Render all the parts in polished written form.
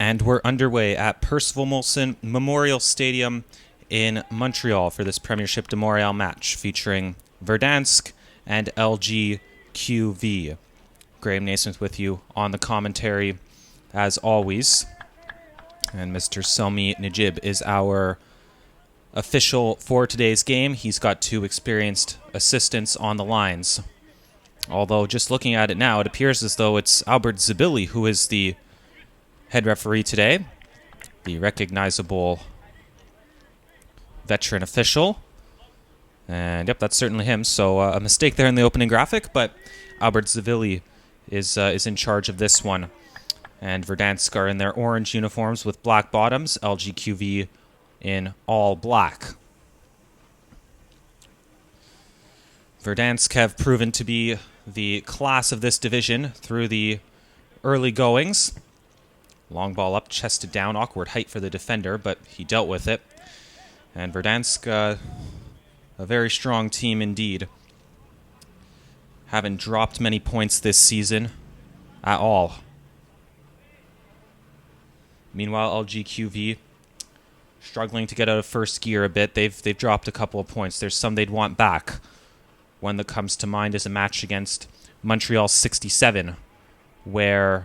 And we're underway at Percival Molson Memorial Stadium in Montreal for this Premiership de Montréal match featuring Verdansk and LGQV. Graham Naismith with you on the commentary as always. And Mr. Selmi Najib is our official for today's game. He's got two experienced assistants on the lines. Although just looking at it now, it appears as though it's Albert Zabili who is the head referee today, the recognizable veteran official. And yep, that's certainly him. So a mistake there in the opening graphic, but Albert Zabili is in charge of this one. And Verdansk are in their orange uniforms with black bottoms, LGQV in all black. Verdansk have proven to be the class of this division through the early goings. Long ball up, chested down, awkward height for the defender, but he dealt with it. And Verdansk, a very strong team indeed. Haven't dropped many points this season at all. Meanwhile, LGQV struggling to get out of first gear a bit. They've dropped a couple of points. There's some they'd want back. One that comes to mind is a match against Montreal 67, where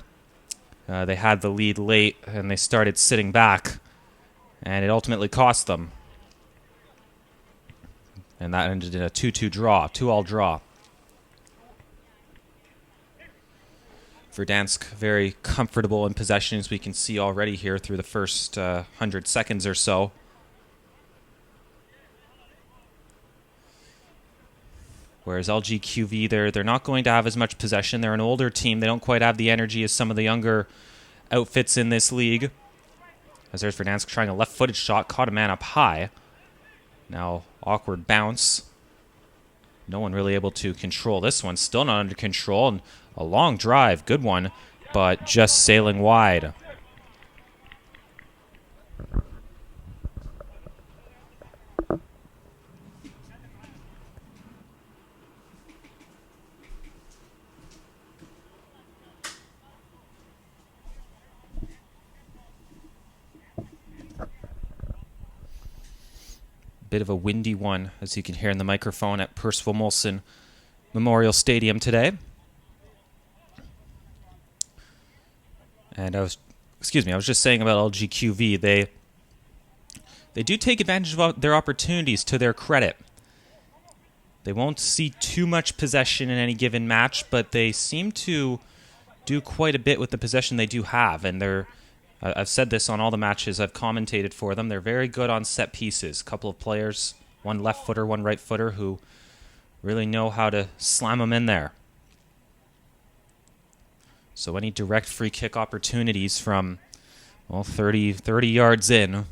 they had the lead late and they started sitting back, and it ultimately cost them. And that ended in a 2-2 draw, 2-all draw. Verdansk very comfortable in possession, as we can see already here through the first 100 seconds or so. Whereas LGQV, they're not going to have as much possession. They're an older team. They don't quite have the energy as some of the younger outfits in this league. As there's Verdansk trying a left-footed shot, caught a man up high. Now, awkward bounce. No one really able to control this one. Still not under control. And a long drive, good one, but just sailing wide. Bit of a windy one, as you can hear in the microphone at Percival Molson Memorial Stadium today. And I was just saying about LGQV, they do take advantage of their opportunities to their credit. They won't see too much possession in any given match, but they seem to do quite a bit with the possession they do have, and I've said this on all the matches I've commentated for them. They're very good on set pieces. A couple of players, one left footer, one right footer, who really know how to slam them in there. So any direct free kick opportunities from 30 yards in,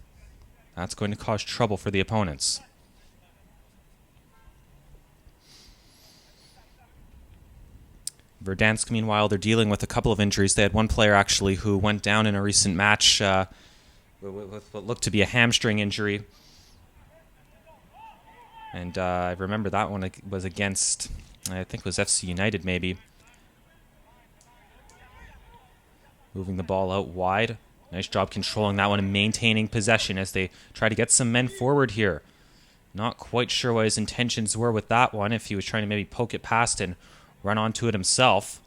that's going to cause trouble for the opponents. Verdansk, meanwhile, they're dealing with a couple of injuries. They had one player, actually, who went down in a recent match with what looked to be a hamstring injury. And I remember that one was against, I think it was FC United, maybe. Moving the ball out wide. Nice job controlling that one and maintaining possession as they try to get some men forward here. Not quite sure what his intentions were with that one, if he was trying to maybe poke it past and run onto it himself.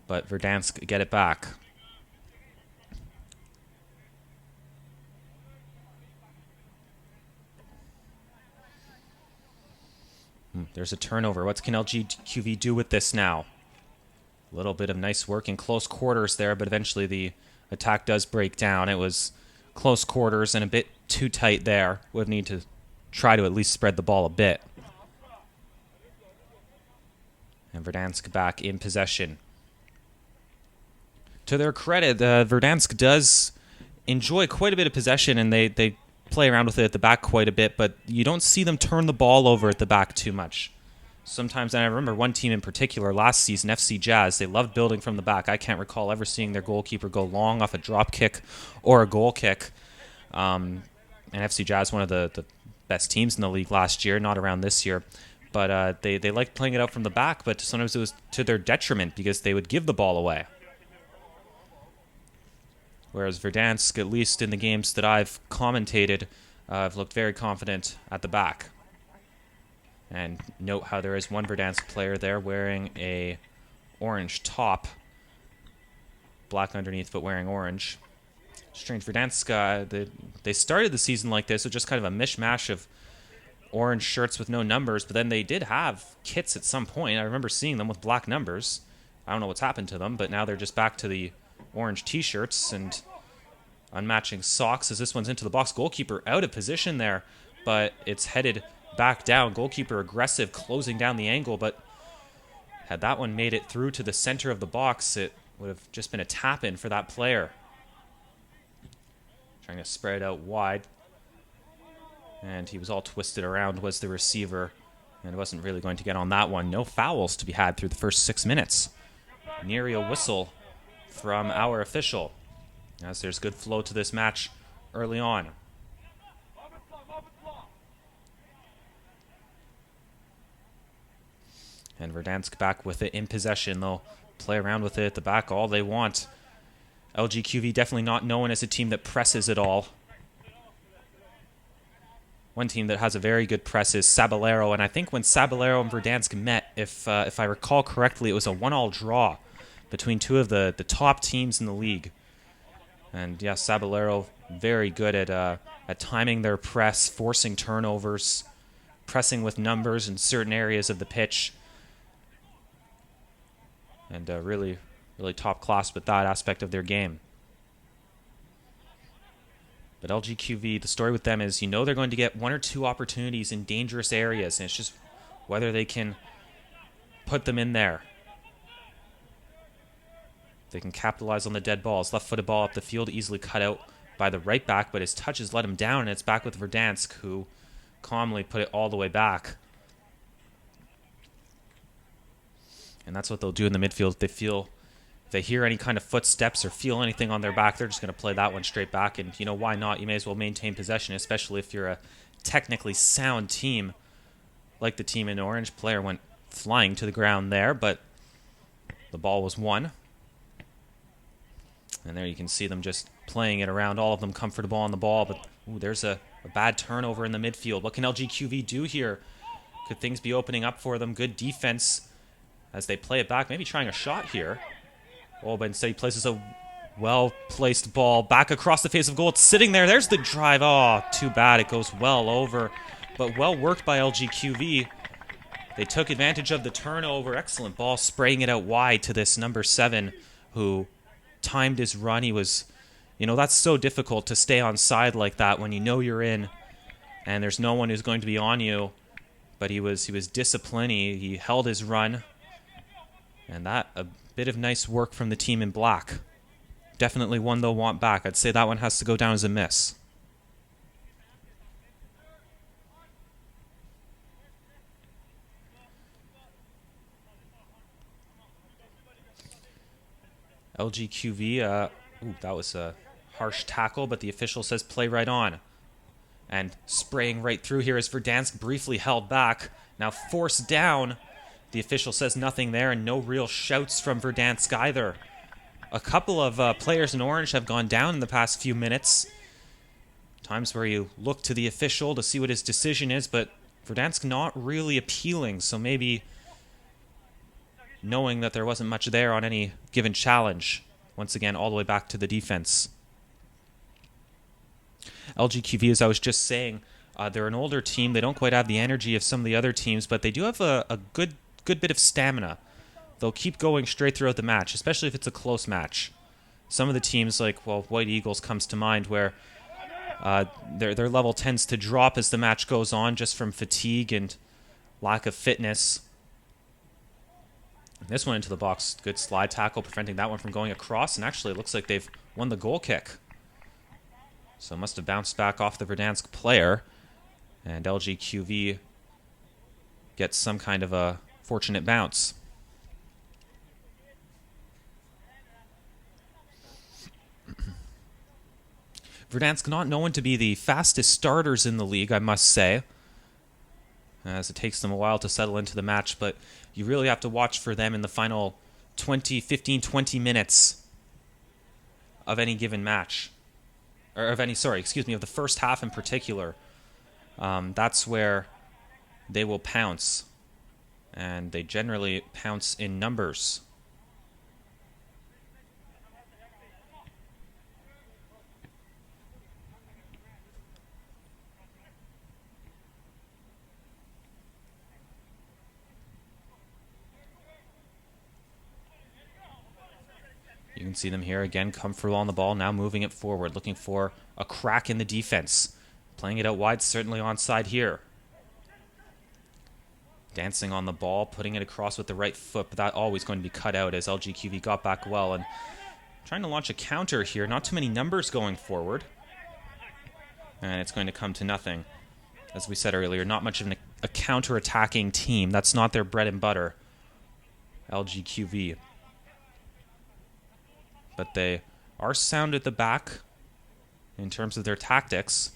But Verdansk get it back. There's a turnover. What can LGQV do with this now? A little bit of nice work in close quarters there, but eventually the attack does break down. It was close quarters and a bit too tight there. Would need to try to at least spread the ball a bit. And Verdansk back in possession. To their credit, Verdansk does enjoy quite a bit of possession, and they play around with it at the back quite a bit, but you don't see them turn the ball over at the back too much. Sometimes, and I remember one team in particular last season, FC Jazz, they loved building from the back. I can't recall ever seeing their goalkeeper go long off a drop kick or a goal kick. And FC Jazz, one of the best teams in the league last year, not around this year. But they liked playing it out from the back, but sometimes it was to their detriment because they would give the ball away. whereas Verdansk, at least in the games that I've commentated, have looked very confident at the back. And note how there is one Verdansk player there wearing a orange top, black underneath but wearing orange. Strange. Verdansk, they started the season like this with just kind of a mishmash of orange shirts with no numbers, but then they did have kits at some point. I remember seeing them with black numbers. I don't know what's happened to them, but now they're just back to the orange t-shirts and unmatching socks as this one's into the box. Goalkeeper out of position there, but it's headed back down. Goalkeeper aggressive, closing down the angle, but had that one made it through to the center of the box, it would have just been a tap-in for that player. Trying to spread it out wide. And he was all twisted around, was the receiver, and wasn't really going to get on that one. No fouls to be had through the first 6 minutes. Nearly a whistle from our official, as there's good flow to this match early on. And Verdansk back with it in possession. They'll play around with it at the back all they want. LGQV definitely not known as a team that presses at all. One team that has a very good press is Sabelero, and I think when Sabelero and Verdansk met, if I recall correctly, it was a 1-1 draw between two of the top teams in the league. And yeah, Sabelero very good at timing their press, forcing turnovers, pressing with numbers in certain areas of the pitch. And really top class with that aspect of their game. But LGQV, the story with them is, you know, they're going to get 1 or 2 opportunities in dangerous areas, and it's just whether they can put them in there. They can capitalize on the dead balls. Left-footed ball up the field, easily cut out by the right back, but his touches let him down, and it's back with Verdansk, who calmly put it all the way back. And that's what they'll do in the midfield. If they hear any kind of footsteps or feel anything on their back, they're just going to play that one straight back. And, you know, why not? You may as well maintain possession, especially if you're a technically sound team like the team in orange. Player went flying to the ground there, but the ball was won. And there you can see them just playing it around, all of them comfortable on the ball. But ooh, there's a bad turnover in the midfield. What can LGQV do here? Could things be opening up for them? Good defense as they play it back, maybe trying a shot here. Oh, but instead he places a well-placed ball back across the face of goal. It's sitting there. There's the drive. Oh, too bad. It goes well over. But well worked by LGQV. They took advantage of the turnover. Excellent ball, spraying it out wide to this number 7 who timed his run. He was, you know, that's so difficult to stay on side like that when you know you're in and there's no one who's going to be on you. But he was disciplined. He held his run. And that, a bit of nice work from the team in black. Definitely one they'll want back. I'd say that one has to go down as a miss. LGQV, that was a harsh tackle, but the official says play right on. And spraying right through here is Verdansk, briefly held back. Now forced down. The official says nothing there, and no real shouts from Verdansk either. A couple of players in orange have gone down in the past few minutes. Times where you look to the official to see what his decision is, but Verdansk not really appealing, so maybe knowing that there wasn't much there on any given challenge. Once again, all the way back to the defense. LGQV, as I was just saying, they're an older team. They don't quite have the energy of some of the other teams, but they do have a good bit of stamina. They'll keep going straight throughout the match, especially if it's a close match. Some of the teams, like, well, White Eagles comes to mind, where their level tends to drop as the match goes on just from fatigue and lack of fitness. This one into the box, good slide tackle, preventing that one from going across, and actually it looks like they've won the goal kick. So it must have bounced back off the Verdansk player, and LGQV gets some kind of a fortunate bounce. Verdansk not known to be the fastest starters in the league, I must say, as it takes them a while to settle into the match, but you really have to watch for them in the final 15-20 minutes of any given match, or of any, sorry, excuse me, of the first half in particular. That's where they will pounce, and they generally pounce in numbers. You can see them here again, comfortable on the ball, now moving it forward, looking for a crack in the defense. Playing it out wide, certainly onside here. Dancing on the ball, putting it across with the right foot, but that always going to be cut out as LGQV got back well. And trying to launch a counter here, not too many numbers going forward. And it's going to come to nothing. As we said earlier, not much of a counter-attacking team. That's not their bread and butter, LGQV. But they are sound at the back in terms of their tactics.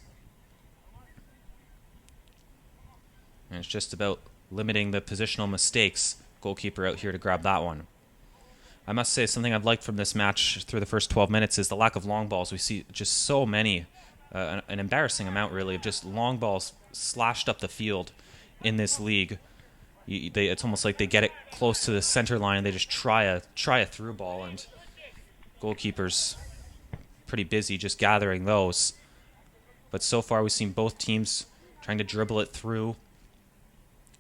And it's just about limiting the positional mistakes. Goalkeeper out here to grab that one. I must say, something I've liked from this match through the first 12 minutes is the lack of long balls. We see just so many, an embarrassing amount really, of just long balls slashed up the field in this league. It's almost like they get it close to the center line and they just try a through ball, and goalkeeper's pretty busy just gathering those. But so far we've seen both teams trying to dribble it through,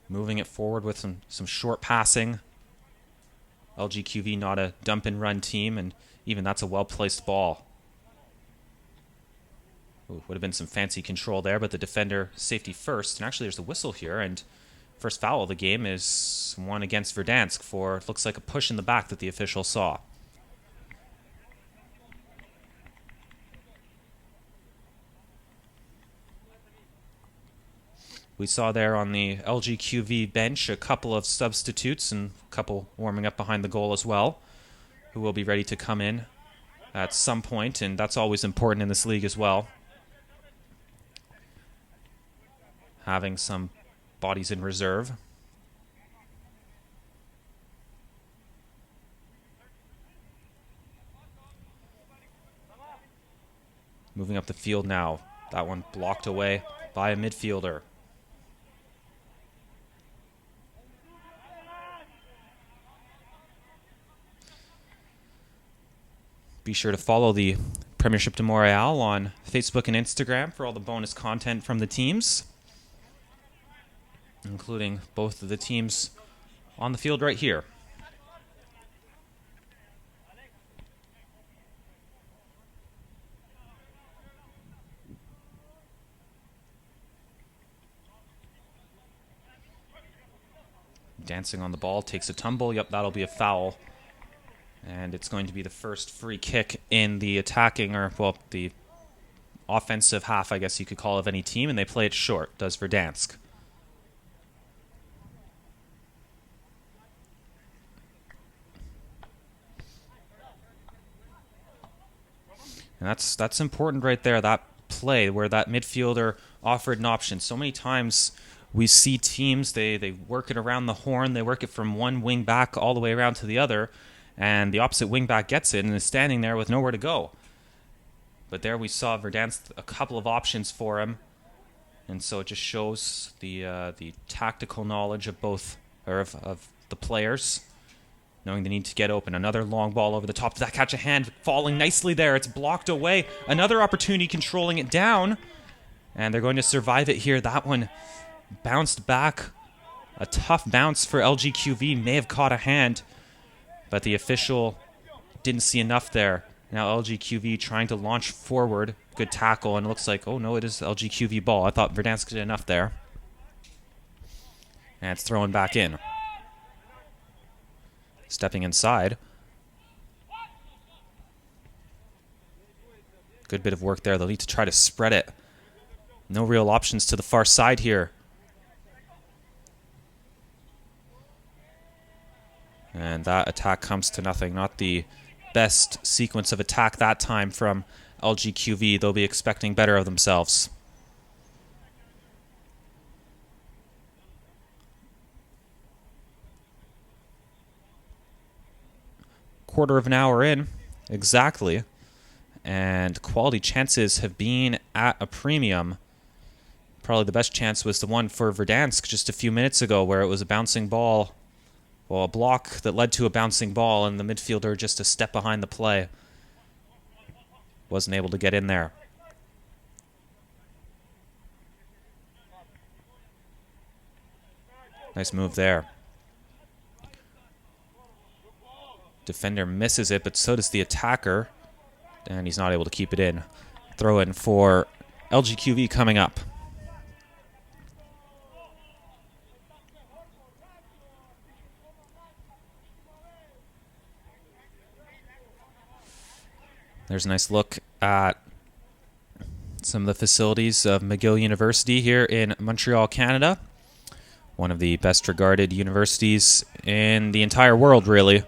moving it forward with some short passing. LGQV not a dump and run team, and even that's a well-placed ball. Ooh, would have been some fancy control there, but the defender safety first. And actually there's a whistle here, and first foul of the game is one against Verdansk for, looks like a push in the back that the official saw. We saw there on the LGQV bench a couple of substitutes and a couple warming up behind the goal as well, who will be ready to come in at some point, and that's always important in this league as well. Having some bodies in reserve. Moving up the field now. That one blocked away by a midfielder. Be sure to follow the Premiership de Montréal on Facebook and Instagram for all the bonus content from the teams, including both of the teams on the field right here. Dancing on the ball, takes a tumble. Yep, that'll be a foul. And it's going to be the first free kick in the attacking, or, well, the offensive half, I guess you could call, of any team, and they play it short, does Verdansk. And that's important right there, that play where that midfielder offered an option. So many times we see teams, they work it around the horn, they work it from one wing back all the way around to the other, and the opposite wing back gets it and is standing there with nowhere to go. But there we saw Verdansk, a couple of options for him, and so it just shows the tactical knowledge of both, or of the players, knowing the need to get open. Another long ball over the top. Did that catch a hand? Falling nicely there. It's blocked away. Another opportunity controlling it down, and they're going to survive it here. That one bounced back. A tough bounce for LGQV. May have caught a hand, but the official didn't see enough there. Now LGQV trying to launch forward. Good tackle, and it looks like, oh no, it is LGQV ball. I thought Verdansk did enough there. And it's thrown back in. Stepping inside. Good bit of work there. They'll need to try to spread it. No real options to the far side here. And that attack comes to nothing. Not the best sequence of attack that time from LGQV. They'll be expecting better of themselves. Quarter of an hour in, exactly. and quality chances have been at a premium. Probably the best chance was the one for Verdansk just a few minutes ago, where it was a bouncing ball. Well, a block that led to a bouncing ball, and the midfielder just a step behind the play. Wasn't able to get in there. Nice move there. Defender misses it, but so does the attacker. And he's not able to keep it in. Throw in for LGQV coming up. There's a nice look at some of the facilities of McGill University here in Montreal, Canada. One of the best regarded universities in the entire world, really.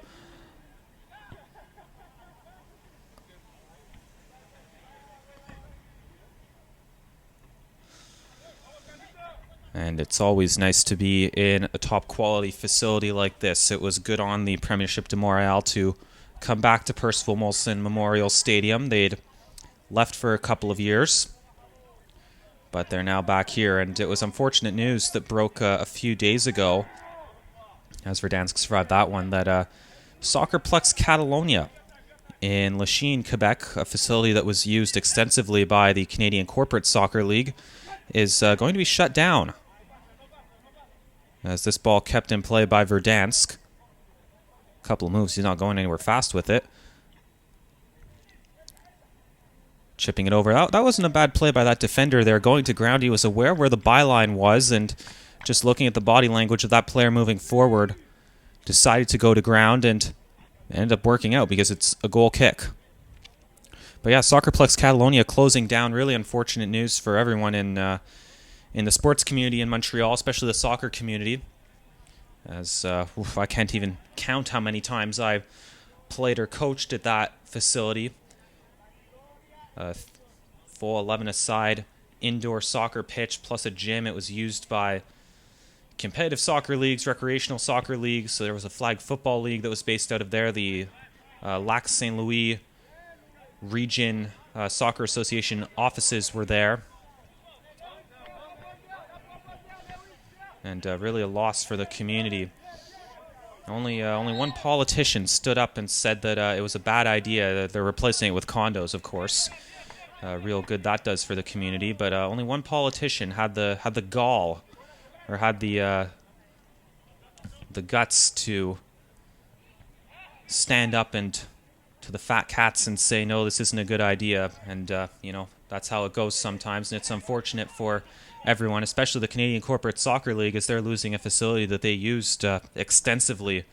And it's always nice to be in a top quality facility like this. It was good on the Premiership de Montréal to come back to Percival Molson Memorial Stadium. They'd left for a couple of years, but they're now back here. And it was unfortunate news that broke a few days ago, as Verdansk survived that one, that Soccerplex Catalonia in Lachine, Quebec, a facility that was used extensively by the Canadian Corporate Soccer League, is going to be shut down. As this ball kept in play by Verdansk. Couple of moves, he's not going anywhere fast with it. Chipping it over. That wasn't a bad play by that defender there. Going to ground, he was aware where the byline was, and just looking at the body language of that player moving forward, decided to go to ground and ended up working out because it's a goal kick. But yeah, Soccerplex Catalonia closing down. Really unfortunate news for everyone in the sports community in Montreal, especially the soccer community. As I can't even count how many times I've played or coached at that facility. Full 11-a-side indoor soccer pitch plus a gym. It was used by competitive soccer leagues, recreational soccer leagues. So there was a flag football league that was based out of there. The Lac Saint Louis Region Soccer Association offices were there. And really a loss for the community. Only one politician stood up and said that it was a bad idea. That they're replacing it with condos, of course. Real good that does for the community. But only one politician had the gall, or had the guts to stand up and to the fat cats and say, no, this isn't a good idea. And that's how it goes sometimes. And it's unfortunate for everyone, especially the Canadian Corporate Soccer League, as they're losing a facility that they used extensively.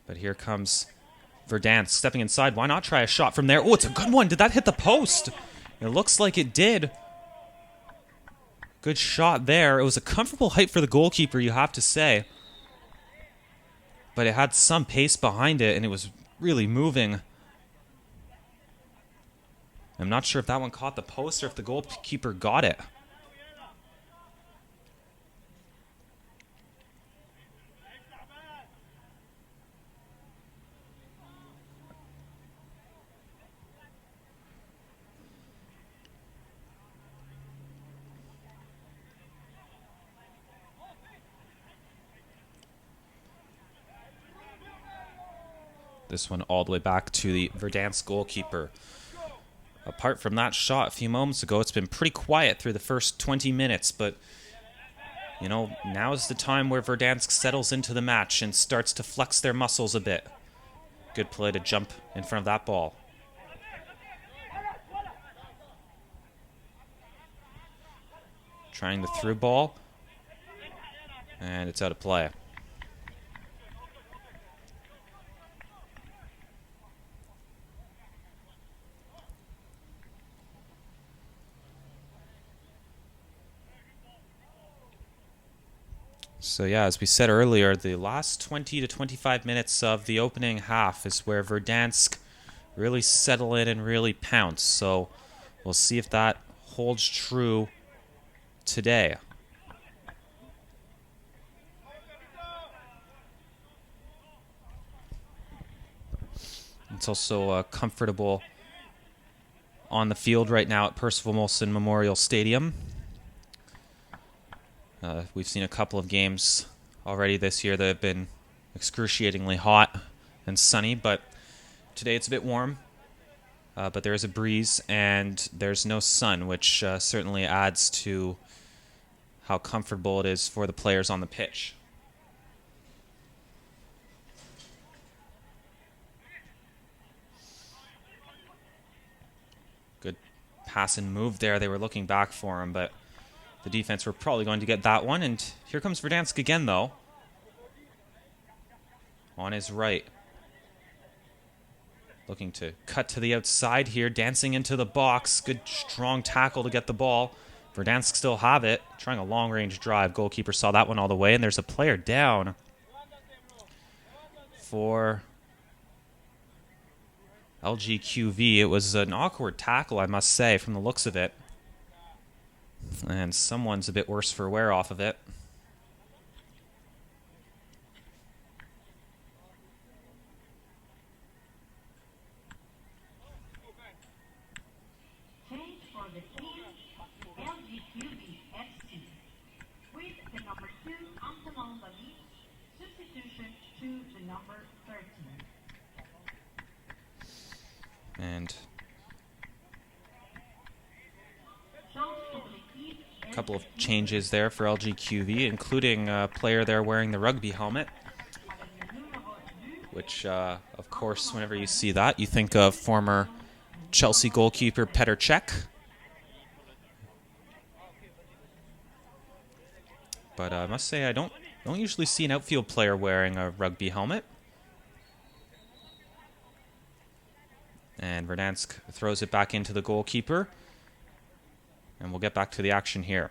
But here comes Verdansk stepping inside. Why not try a shot from there? Oh, it's a good one. Did that hit the post? It looks like it did. Good shot there. It was a comfortable height for the goalkeeper, you have to say. But it had some pace behind it, and it was really moving. I'm not sure if that one caught the post or if the goalkeeper got it. This one all the way back to the Verdansk goalkeeper. Apart from that shot a few moments ago, it's been pretty quiet through the first 20 minutes, but now is the time where Verdansk settles into the match and starts to flex their muscles a bit. Good play to jump in front of that ball. Trying the through ball, and it's out of play. So yeah, as we said earlier, the last 20 to 25 minutes of the opening half is where Verdansk really settle in and really pounce. So we'll see if that holds true today. It's also comfortable on the field right now at Percival Molson Memorial Stadium. We've seen a couple of games already this year that have been excruciatingly hot and sunny, but today it's a bit warm. But there is a breeze and there's no sun, which certainly adds to how comfortable it is for the players on the pitch. Good pass and move there. They were looking back for him, but the defense were probably going to get that one. And here comes Verdansk again, though. On his right. Looking to cut to the outside here, dancing into the box. Good strong tackle to get the ball. Verdansk still have it, trying a long-range drive. Goalkeeper saw that one all the way, and there's a player down for LGQV. It was an awkward tackle, I must say, from the looks of it. And someone's a bit worse for wear off of it. And a couple of changes there for LGQV, including a player there wearing the rugby helmet. Which, of course, whenever you see that, you think of former Chelsea goalkeeper Petr Cech. But I must say I don't usually see an outfield player wearing a rugby helmet. And Verdansk throws it back into the goalkeeper. And we'll get back to the action here.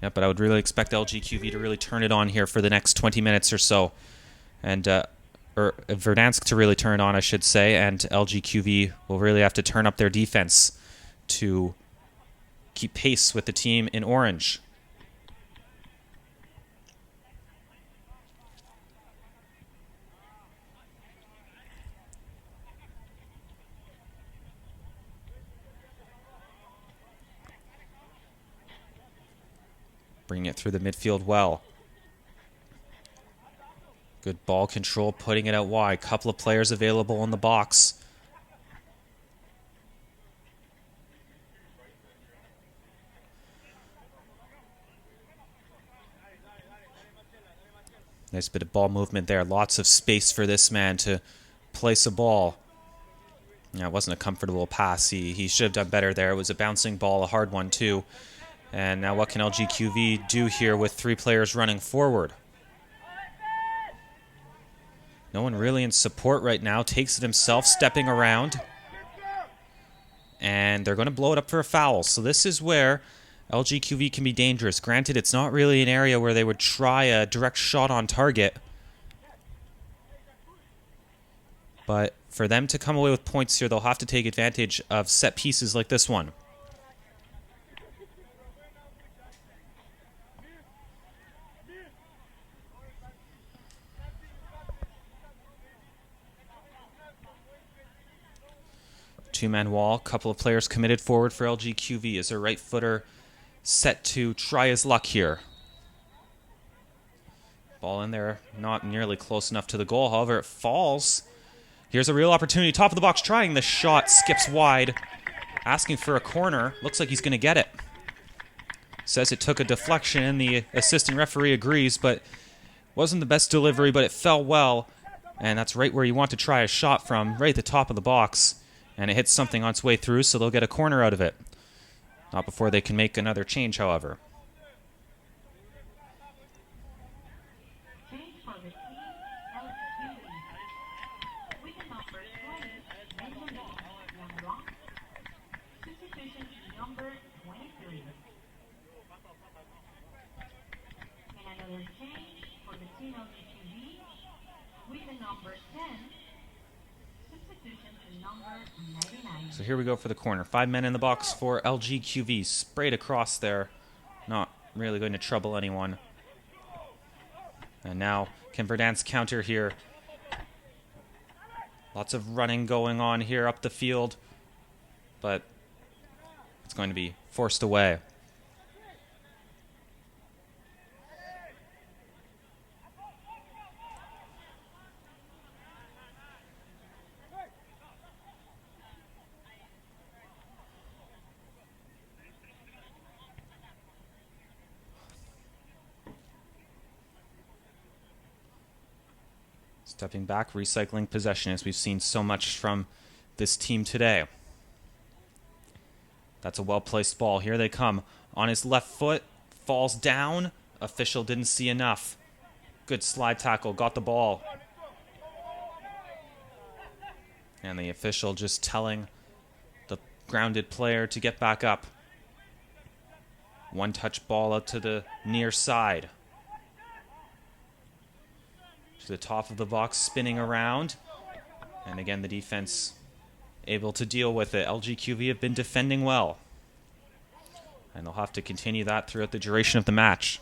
Yeah, but I would really expect LGQV to really turn it on here for the next 20 minutes or so. And or Verdansk to really turn it on, I should say. And LGQV will really have to turn up their defense to keep pace with the team in orange. Bringing it through the midfield well. Good ball control, putting it out wide. Couple of players available in the box. Nice bit of ball movement there. Lots of space for this man to place a ball. Yeah, it wasn't a comfortable pass. He should have done better there. It was a bouncing ball, a hard one too. And now what can LGQV do here with three players running forward? No one really in support right now. Takes it himself, stepping around. And they're going to blow it up for a foul. So this is where LGQV can be dangerous. Granted, it's not really an area where they would try a direct shot on target. But for them to come away with points here, they'll have to take advantage of set pieces like this one. Two-man wall, couple of players committed forward for LGQV. Is their right footer set to try his luck here? Ball in there, not nearly close enough to the goal. However, it falls. Here's a real opportunity. Top of the box, trying the shot, skips wide. Asking for a corner. Looks like he's going to get it. Says it took a deflection, and the assistant referee agrees, but wasn't the best delivery, but it fell well. And that's right where you want to try a shot from, right at the top of the box. And it hits something on its way through, so they'll get a corner out of it. Not before they can make another change, however. So here we go for the corner. 5 men in the box for LGQV. Sprayed across there. Not really going to trouble anyone. And now can Verdansk counter here? Lots of running going on here up the field, but it's going to be forced away. Stepping back, recycling possession, as we've seen so much from this team today. That's a well-placed ball. Here they come. On his left foot, falls down. Official didn't see enough. Good slide tackle, got the ball. And the official just telling the grounded player to get back up. One-touch ball out to the near side. To the top of the box, spinning around. And again, the defense able to deal with it. LGQV have been defending well. And they'll have to continue that throughout the duration of the match.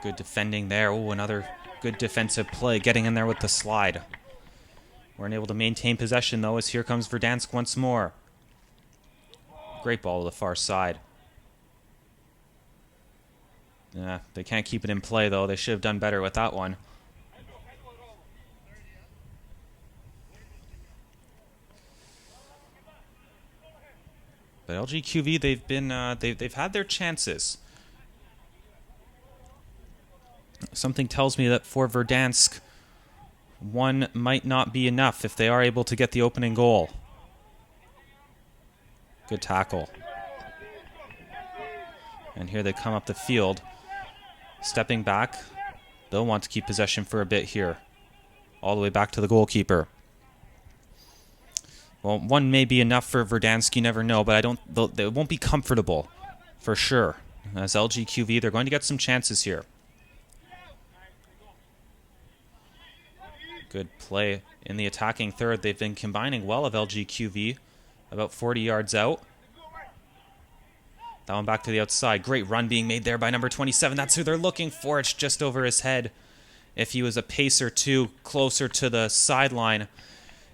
Good defending there. Oh, another good defensive play, getting in there with the slide. Weren't able to maintain possession, though, as here comes Verdansk once more. Great ball to the far side. Yeah, they can't keep it in play, though. They should have done better with that one. But LGQV, they've had their chances. Something tells me that for Verdansk, one might not be enough if they are able to get the opening goal. Good tackle. And here they come up the field. Stepping back. They'll want to keep possession for a bit here. All the way back to the goalkeeper. Well, one may be enough for Verdansk, you never know, but they won't be comfortable, for sure. As LGQV, they're going to get some chances here. Good play in the attacking third. They've been combining well of LGQV, about 40 yards out. That one back to the outside. Great run being made there by number 27. That's who they're looking for. It's just over his head. If he was a pace or two closer to the sideline,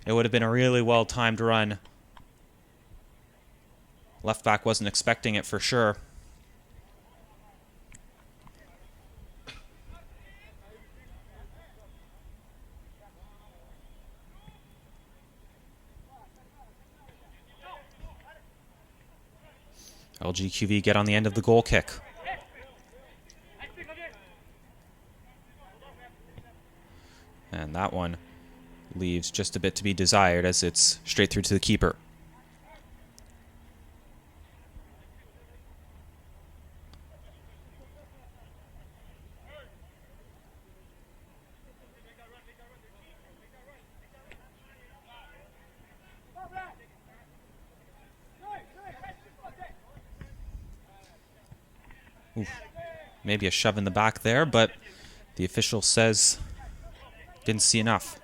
it would have been a really well-timed run. Left back wasn't expecting it for sure. LGQV get on the end of the goal kick. And that one leaves just a bit to be desired as it's straight through to the keeper. Oof. Maybe a shove in the back there, but the official says didn't see enough.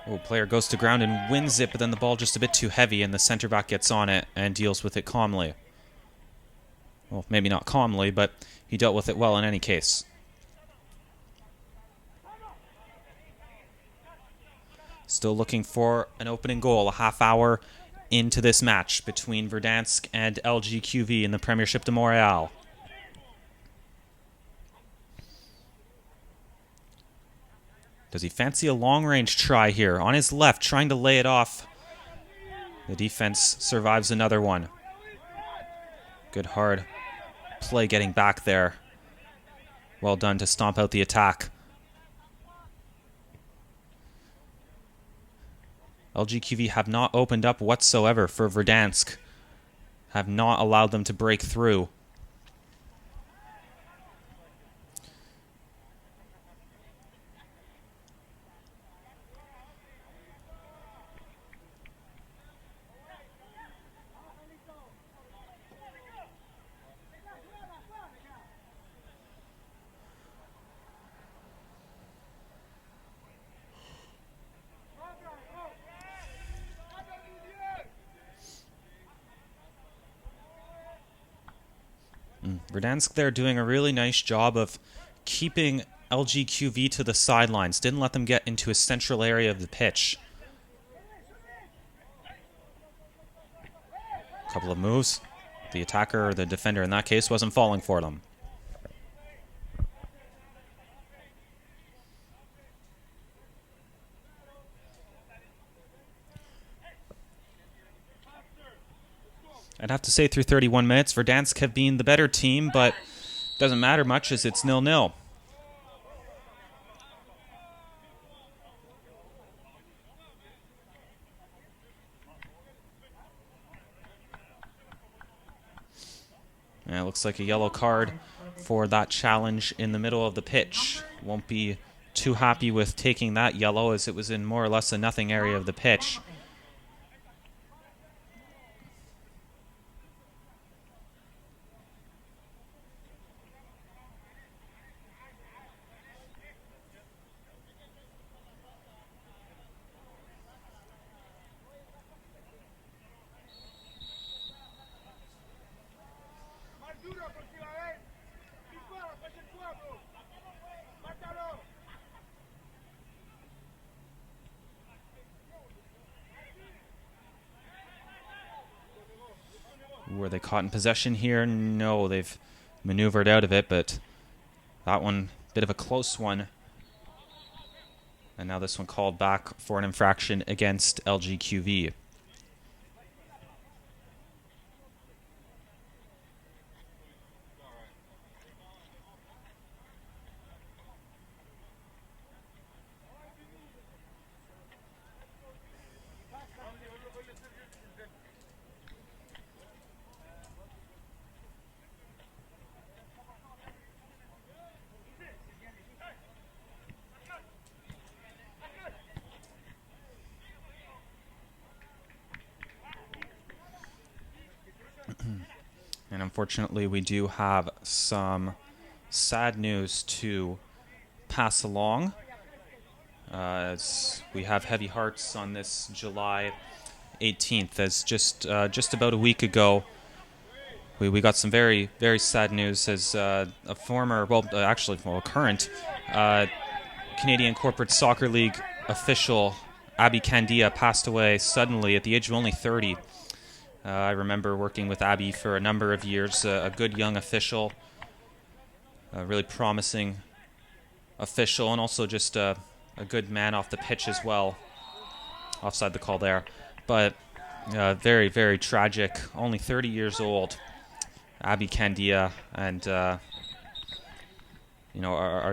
Oh, player goes to ground and wins it, but then the ball just a bit too heavy, and the center back gets on it and deals with it calmly. Well, maybe not calmly, but he dealt with it well in any case. Still looking for an opening goal, a half hour into this match between Verdansk and LGQV in the Premiership de Montréal. Does he fancy a long-range try here? On his left, trying to lay it off. The defense survives another one. Good hard play getting back there. Well done to stomp out the attack. LGQV have not opened up whatsoever for Verdansk. Have not allowed them to break through. Verdansk there doing a really nice job of keeping LGQV to the sidelines. Didn't let them get into a central area of the pitch. A couple of moves. The attacker, or the defender in that case, wasn't falling for them. I'd have to say through 31 minutes, Verdansk have been the better team, but doesn't matter much as it's 0-0. And it looks like a yellow card for that challenge in the middle of the pitch. Won't be too happy with taking that yellow as it was in more or less a nothing area of the pitch. Were they caught in possession here? No, they've maneuvered out of it, but that one, bit of a close one. And now this one called back for an infraction against LGQV. And unfortunately, we do have some sad news to pass along. As we have heavy hearts on this July 18th, as just about a week ago, we got some very, very sad news as a former, a current Canadian Corporate Soccer League official, Abby Candia, passed away suddenly at the age of only 30. I remember working with Abby for a number of years, a good young official, a really promising official, and also just a good man off the pitch as well. Offside the call there. But very, very tragic. Only 30 years old, Abby Candia, and our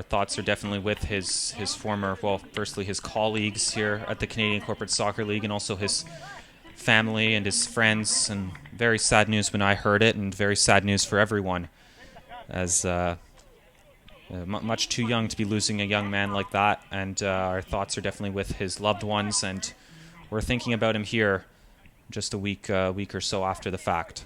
thoughts are definitely with his former, firstly his colleagues here at the Canadian Corporate Soccer League, and also his family and his friends. And very sad news when I heard it, and very sad news for everyone, as much too young to be losing a young man like that. And our thoughts are definitely with his loved ones, and we're thinking about him here just a week or so after the fact.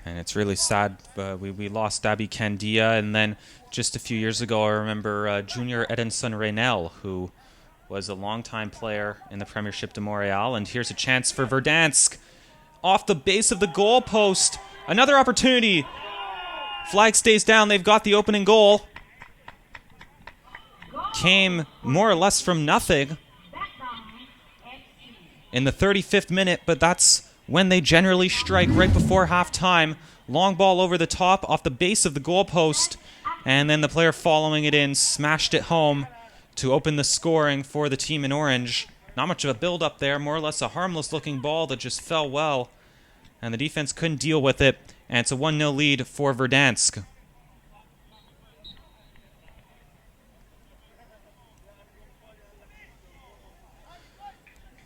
And it's really sad. We lost Abby Candia, and then just a few years ago, I remember Junior Edinson Reynel, who was a longtime player in the Premiership de Montreal. And here's a chance for Verdansk. Off the base of the goalpost. Another opportunity. Flag stays down. They've got the opening goal. Came more or less from nothing in the 35th minute, but that's when they generally strike, right before halftime. Long ball over the top, off the base of the goalpost. And then the player following it in smashed it home to open the scoring for the team in orange. Not much of a build-up there, more or less a harmless-looking ball that just fell well. And the defense couldn't deal with it, and it's a 1-0 lead for Verdansk.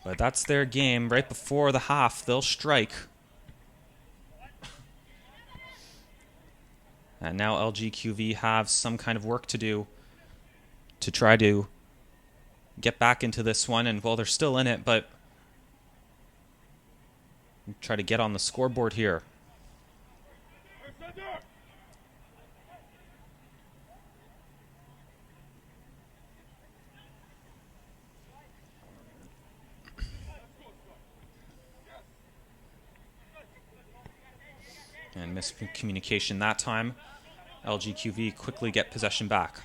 But that's their game. Right before the half, they'll strike. And now LGQV have some kind of work to do to try to get back into this one. And, well, they're still in it, but try to get on the scoreboard here. And miscommunication that time. LGQV quickly get possession back.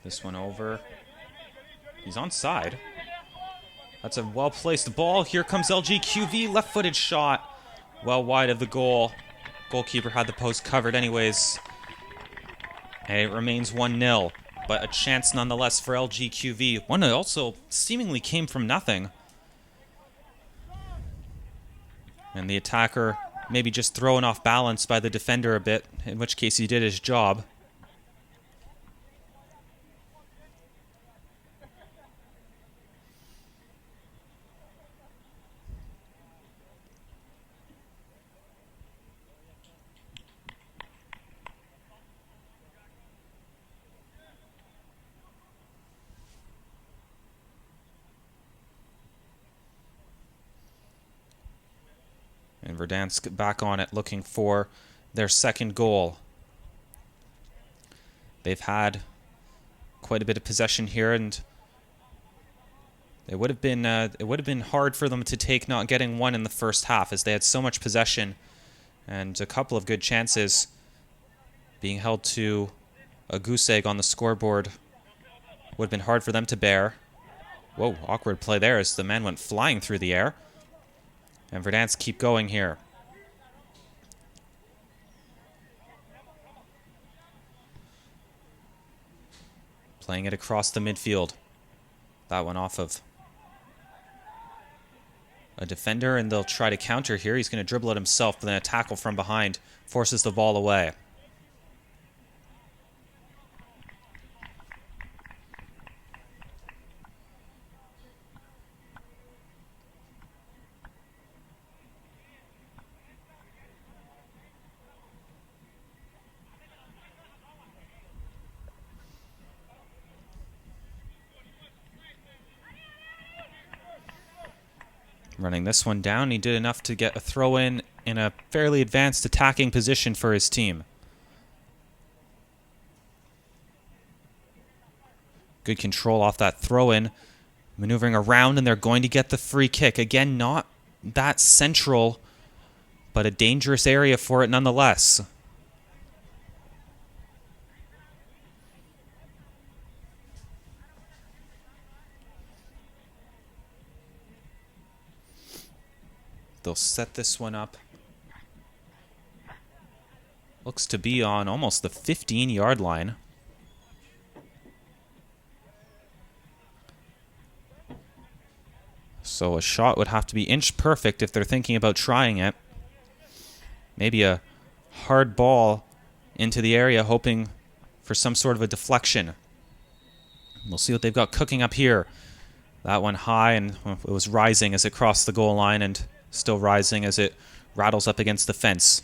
This one over. He's onside. That's a well-placed ball. Here comes LGQV. Left-footed shot. Well wide of the goal. Goalkeeper had the post covered anyways. And it remains 1-0. But a chance nonetheless for LGQV. One that also seemingly came from nothing. And the attacker maybe just thrown off balance by the defender a bit. In which case he did his job. And Verdansk back on it, looking for their second goal. They've had quite a bit of possession here, and it would have been hard for them to take not getting one in the first half, as they had so much possession and a couple of good chances. Being held to a goose egg on the scoreboard would have been hard for them to bear. Whoa, awkward play there as the man went flying through the air. And Verdansk keep going here. Playing it across the midfield. That one off of a defender, and they'll try to counter here. He's going to dribble it himself, but then a tackle from behind forces the ball away. Running this one down, he did enough to get a throw-in in a fairly advanced attacking position for his team. Good control off that throw-in. Maneuvering around, and they're going to get the free kick. Again, not that central, but a dangerous area for it nonetheless. They'll set this one up. Looks to be on almost the 15-yard line. So a shot would have to be inch perfect if they're thinking about trying it. Maybe a hard ball into the area, hoping for some sort of a deflection. We'll see what they've got cooking up here. That one high, and it was rising as it crossed the goal line, and still rising as it rattles up against the fence.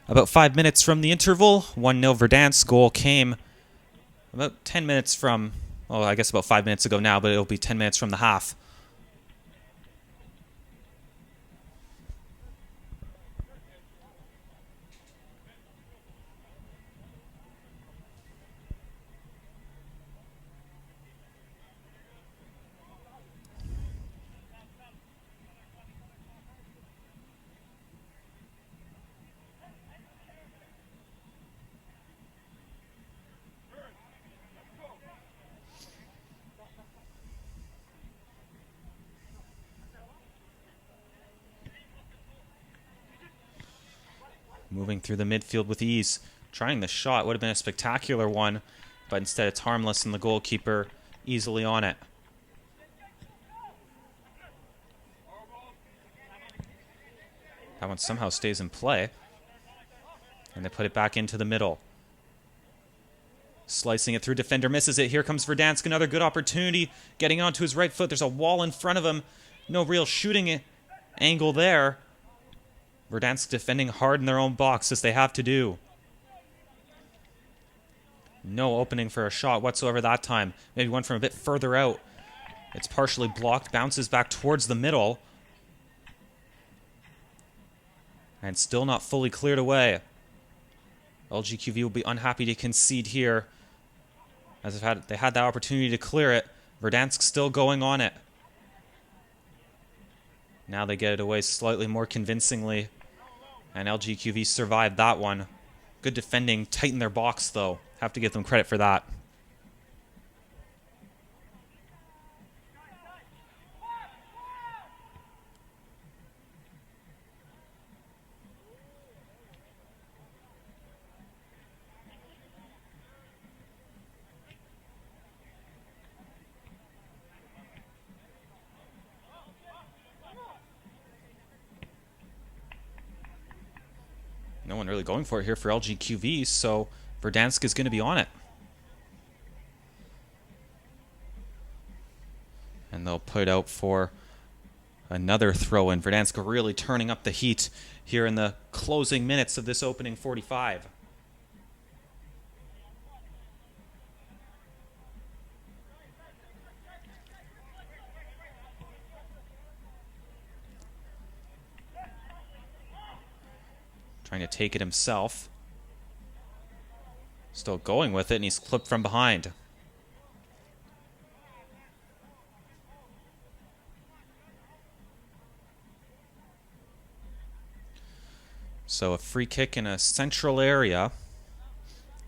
About 5 minutes from the interval, 1-0 Verdansk. Goal came about 10 minutes from, well, I guess about 5 minutes ago now, but it'll be 10 minutes from the half. Moving through the midfield with ease. Trying the shot. Would have been a spectacular one, but instead it's harmless and the goalkeeper easily on it. That one somehow stays in play. And they put it back into the middle. Slicing it through, defender misses it. Here comes Verdansk, another good opportunity. Getting onto his right foot. There's a wall in front of him. No real shooting angle there. Verdansk defending hard in their own box, as they have to do. No opening for a shot whatsoever that time. Maybe one from a bit further out. It's partially blocked. Bounces back towards the middle. And still not fully cleared away. LGQV will be unhappy to concede here, as they had that opportunity to clear it. Verdansk still going on it. Now they get it away slightly more convincingly. And LGQV survived that one. Good defending. Tighten their box, though. Have to give them credit for that. No one really going for it here for LGQV, so Verdansk is going to be on it. And they'll put out for another throw-in. Verdansk really turning up the heat here in the closing minutes of this opening 45. Trying to take it himself. Still going with it, and he's clipped from behind. So a free kick in a central area,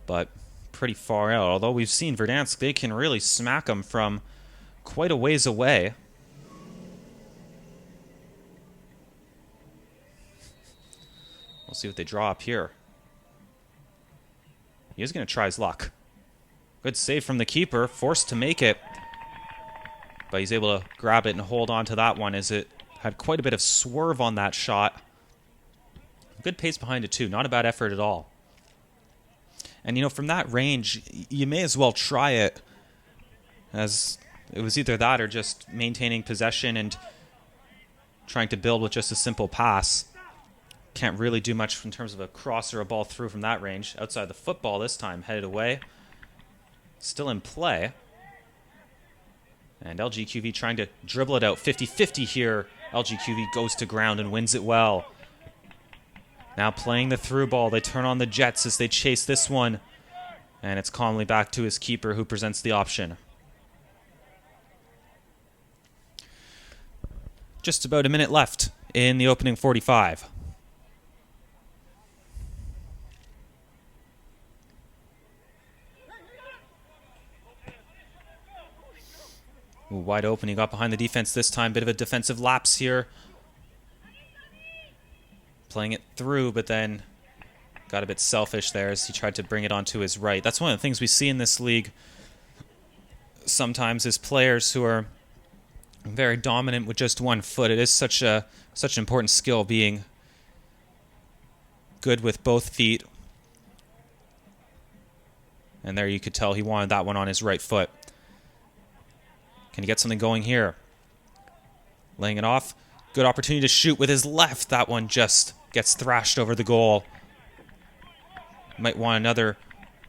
but pretty far out. Although we've seen Verdansk, they can really smack them from quite a ways away. We'll see what they draw up here. He is going to try his luck. Good save from the keeper, forced to make it. But he's able to grab it and hold on to that one, as it had quite a bit of swerve on that shot. Good pace behind it too, not a bad effort at all. And you know, from that range, you may as well try it, as it was either that or just maintaining possession and trying to build with just a simple pass. Can't really do much in terms of a cross or a ball through from that range. Outside the football this time, headed away. Still in play. And LGQV trying to dribble it out. 50-50 here. LGQV goes to ground and wins it well. Now playing the through ball. They turn on the Jets as they chase this one. And it's calmly back to his keeper, who presents the option. Just about a minute left in the opening 45. Ooh, wide open. He got behind the defense this time. Bit of a defensive lapse here. Playing it through, but then got a bit selfish there as he tried to bring it onto his right. That's one of the things we see in this league sometimes, is players who are very dominant with just one foot. It is such an important skill, being good with both feet. And there you could tell he wanted that one on his right foot. Can he get something going here? Laying it off. Good opportunity to shoot with his left. That one just gets thrashed over the goal. Might want another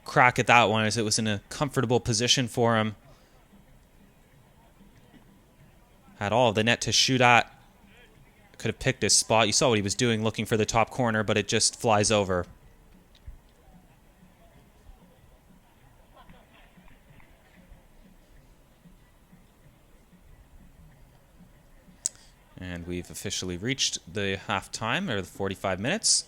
crack at that one, as it was in a comfortable position for him. Had all of the net to shoot at. Could have picked his spot. You saw what he was doing, looking for the top corner, but it just flies over. And we've officially reached the halftime, or the 45 minutes.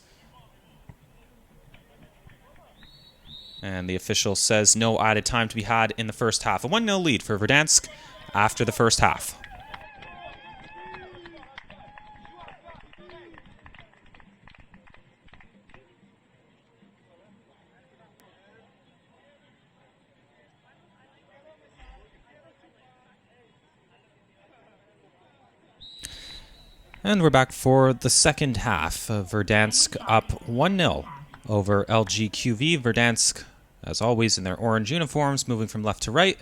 And the official says no added time to be had in the first half. A 1-0 lead for Verdansk after the first half. And we're back for the second half. Verdansk up 1-0 over LGQV. Verdansk, as always, in their orange uniforms, moving from left to right.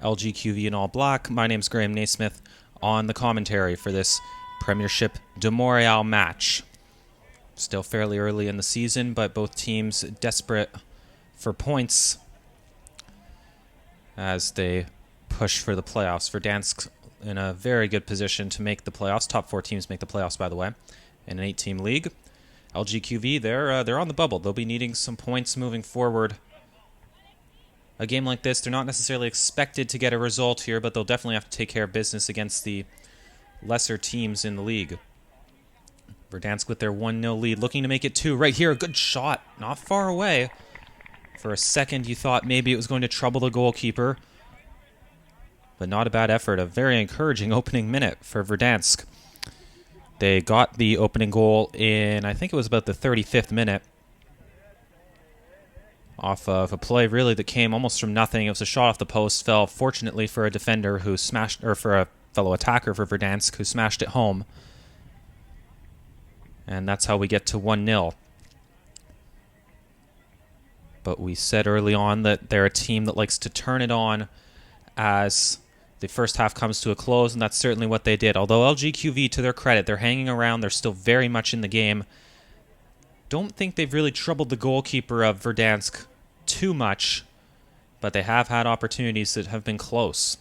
LGQV in all black. My name's Graham Naismith on the commentary for this Premiership de Montréal match. Still fairly early in the season, but both teams desperate for points as they push for the playoffs. Verdansk in a very good position to make the playoffs. Top 4 teams make the playoffs, by the way, in an 8-team league. LGQV, they're on the bubble. They'll be needing some points moving forward. A game like this, they're not necessarily expected to get a result here, but they'll definitely have to take care of business against the lesser teams in the league. Verdansk with their 1-0 lead, looking to make it 2. Right here, a good shot, not far away. For a second, you thought maybe it was going to trouble the goalkeeper. But not a bad effort. A very encouraging opening minute for Verdansk. They got the opening goal in, I think it was about the 35th minute. Off of a play, really, that came almost from nothing. It was a shot off the post, fell fortunately for a defender who smashed, or for a fellow attacker for Verdansk who smashed it home. And that's how we get to 1-0. But we said early on that they're a team that likes to turn it on as the first half comes to a close, and that's certainly what they did. Although LGQV, to their credit, they're hanging around. They're still very much in the game. Don't think they've really troubled the goalkeeper of Verdansk too much, but they have had opportunities that have been close.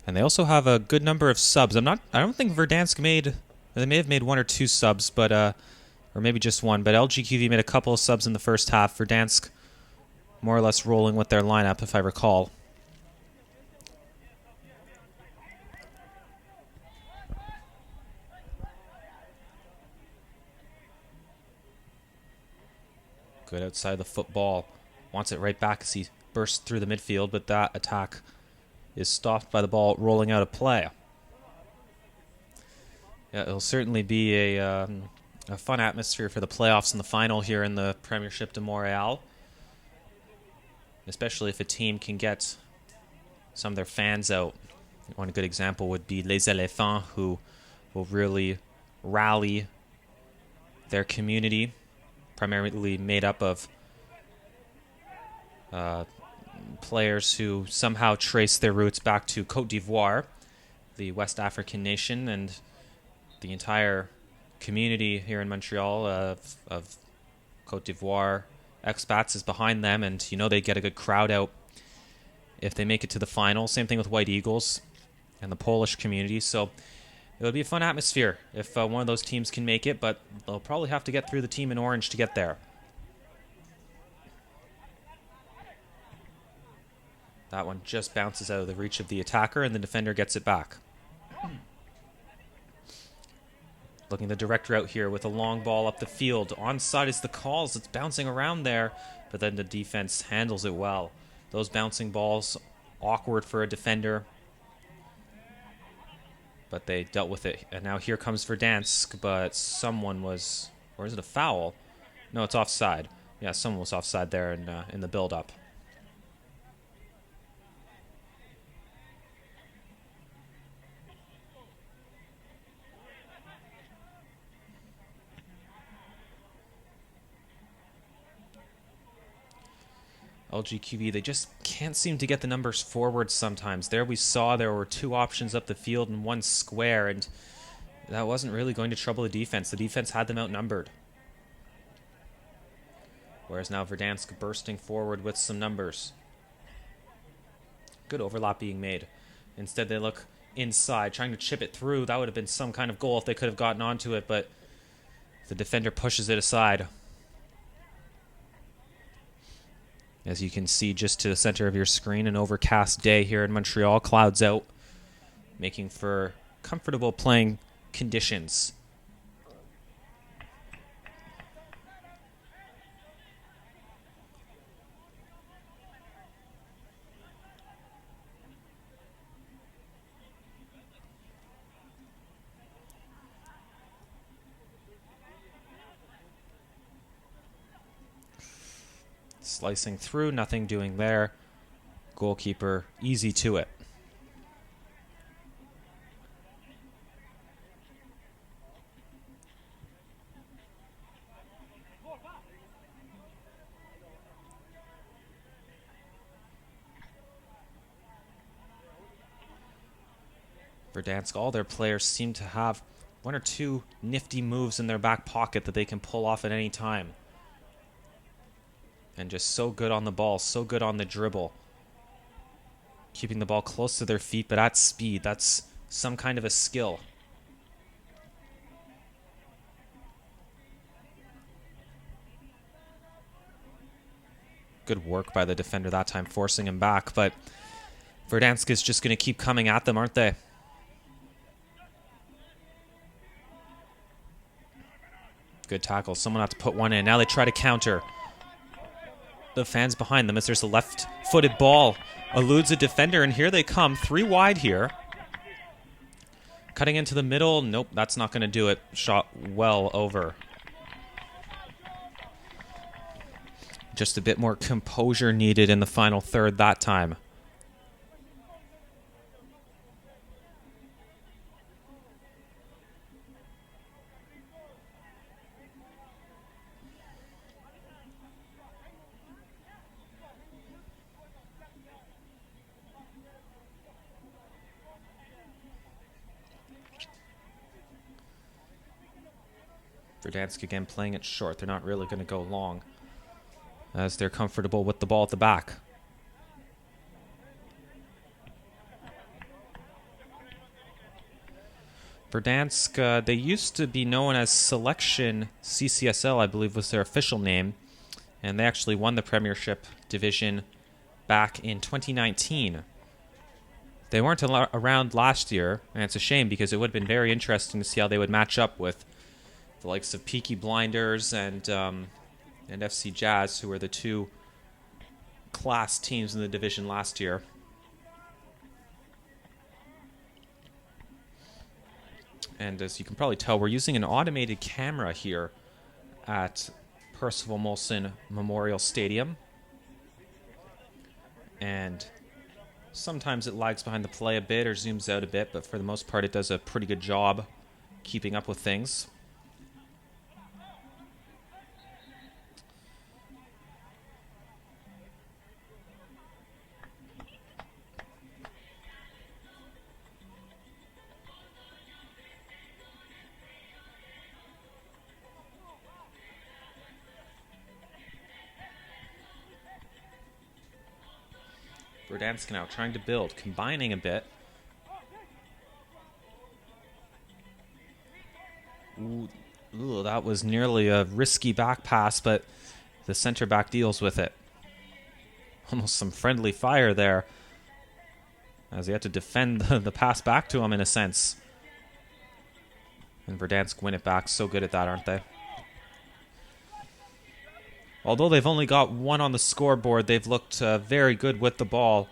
And they also have a good number of subs. I don't think Verdansk they may have made 1 or 2 subs, but or maybe just 1, but LGQV made a couple of subs in the first half. Verdansk more or less rolling with their lineup, if I recall. Good outside the football. Wants it right back as he bursts through the midfield, but that attack is stopped by the ball rolling out of play. Yeah, it'll certainly be a fun atmosphere for the playoffs and the final here in the Premiership de Montréal. Especially if a team can get some of their fans out. One good example would be Les Éléphants, who will really rally their community, primarily made up of players who somehow trace their roots back to Côte d'Ivoire, the West African nation, and the entire community here in Montreal of Côte d'Ivoire expats is behind them, and you know they get a good crowd out if they make it to the final. Same thing with White Eagles and the Polish community. So it would be a fun atmosphere if one of those teams can make it, but they'll probably have to get through the team in orange to get there. That one just bounces out of the reach of the attacker, and the defender gets it back. Looking the director out here with a long ball up the field. Onside is the calls. It's bouncing around there, but then the defense handles it well. Those bouncing balls, awkward for a defender, but they dealt with it. And now here comes Verdansk, but someone was, or is it a foul? No, it's offside. Yeah, someone was offside there in the build-up. LGQV, they just can't seem to get the numbers forward sometimes. There we saw there were 2 options up the field and 1 square, and that wasn't really going to trouble the defense. The defense had them outnumbered. Whereas now Verdansk bursting forward with some numbers. Good overlap being made. Instead they look inside, trying to chip it through. That would have been some kind of goal if they could have gotten onto it, but the defender pushes it aside. As you can see just to the center of your screen, an overcast day here in Montreal. Clouds out, making for comfortable playing conditions. Slicing through, nothing doing there. Goalkeeper easy to it. Verdansk, all their players seem to have one or two nifty moves in their back pocket that they can pull off at any time. And just so good on the ball, so good on the dribble. Keeping the ball close to their feet, but at speed. That's some kind of a skill. Good work by the defender that time, forcing him back, but Verdansk is just going to keep coming at them, aren't they? Good tackle. Someone had to put one in. Now they try to counter. The fans behind them as there's a left-footed ball. Eludes a defender, and here they come. 3 wide here. Cutting into the middle. Nope, that's not going to do it. Shot well over. Just a bit more composure needed in the final third that time. Verdansk again playing it short. They're not really going to go long as they're comfortable with the ball at the back. Verdansk, they used to be known as Selection CCSL, I believe was their official name. And they actually won the Premiership division back in 2019. They weren't around last year, and it's a shame because it would have been very interesting to see how they would match up with the likes of Peaky Blinders and FC Jazz, who were the 2 class teams in the division last year. And as you can probably tell, we're using an automated camera here at Percival Molson Memorial Stadium. And sometimes it lags behind the play a bit or zooms out a bit, but for the most part it does a pretty good job keeping up with things. Verdansk now trying to build, combining a bit. Ooh, that was nearly a risky back pass, but the center back deals with it. Almost some friendly fire there, as he had to defend the pass back to him in a sense. And Verdansk win it back. So good at that, aren't they? Although they've only got 1 on the scoreboard, they've looked very good with the ball.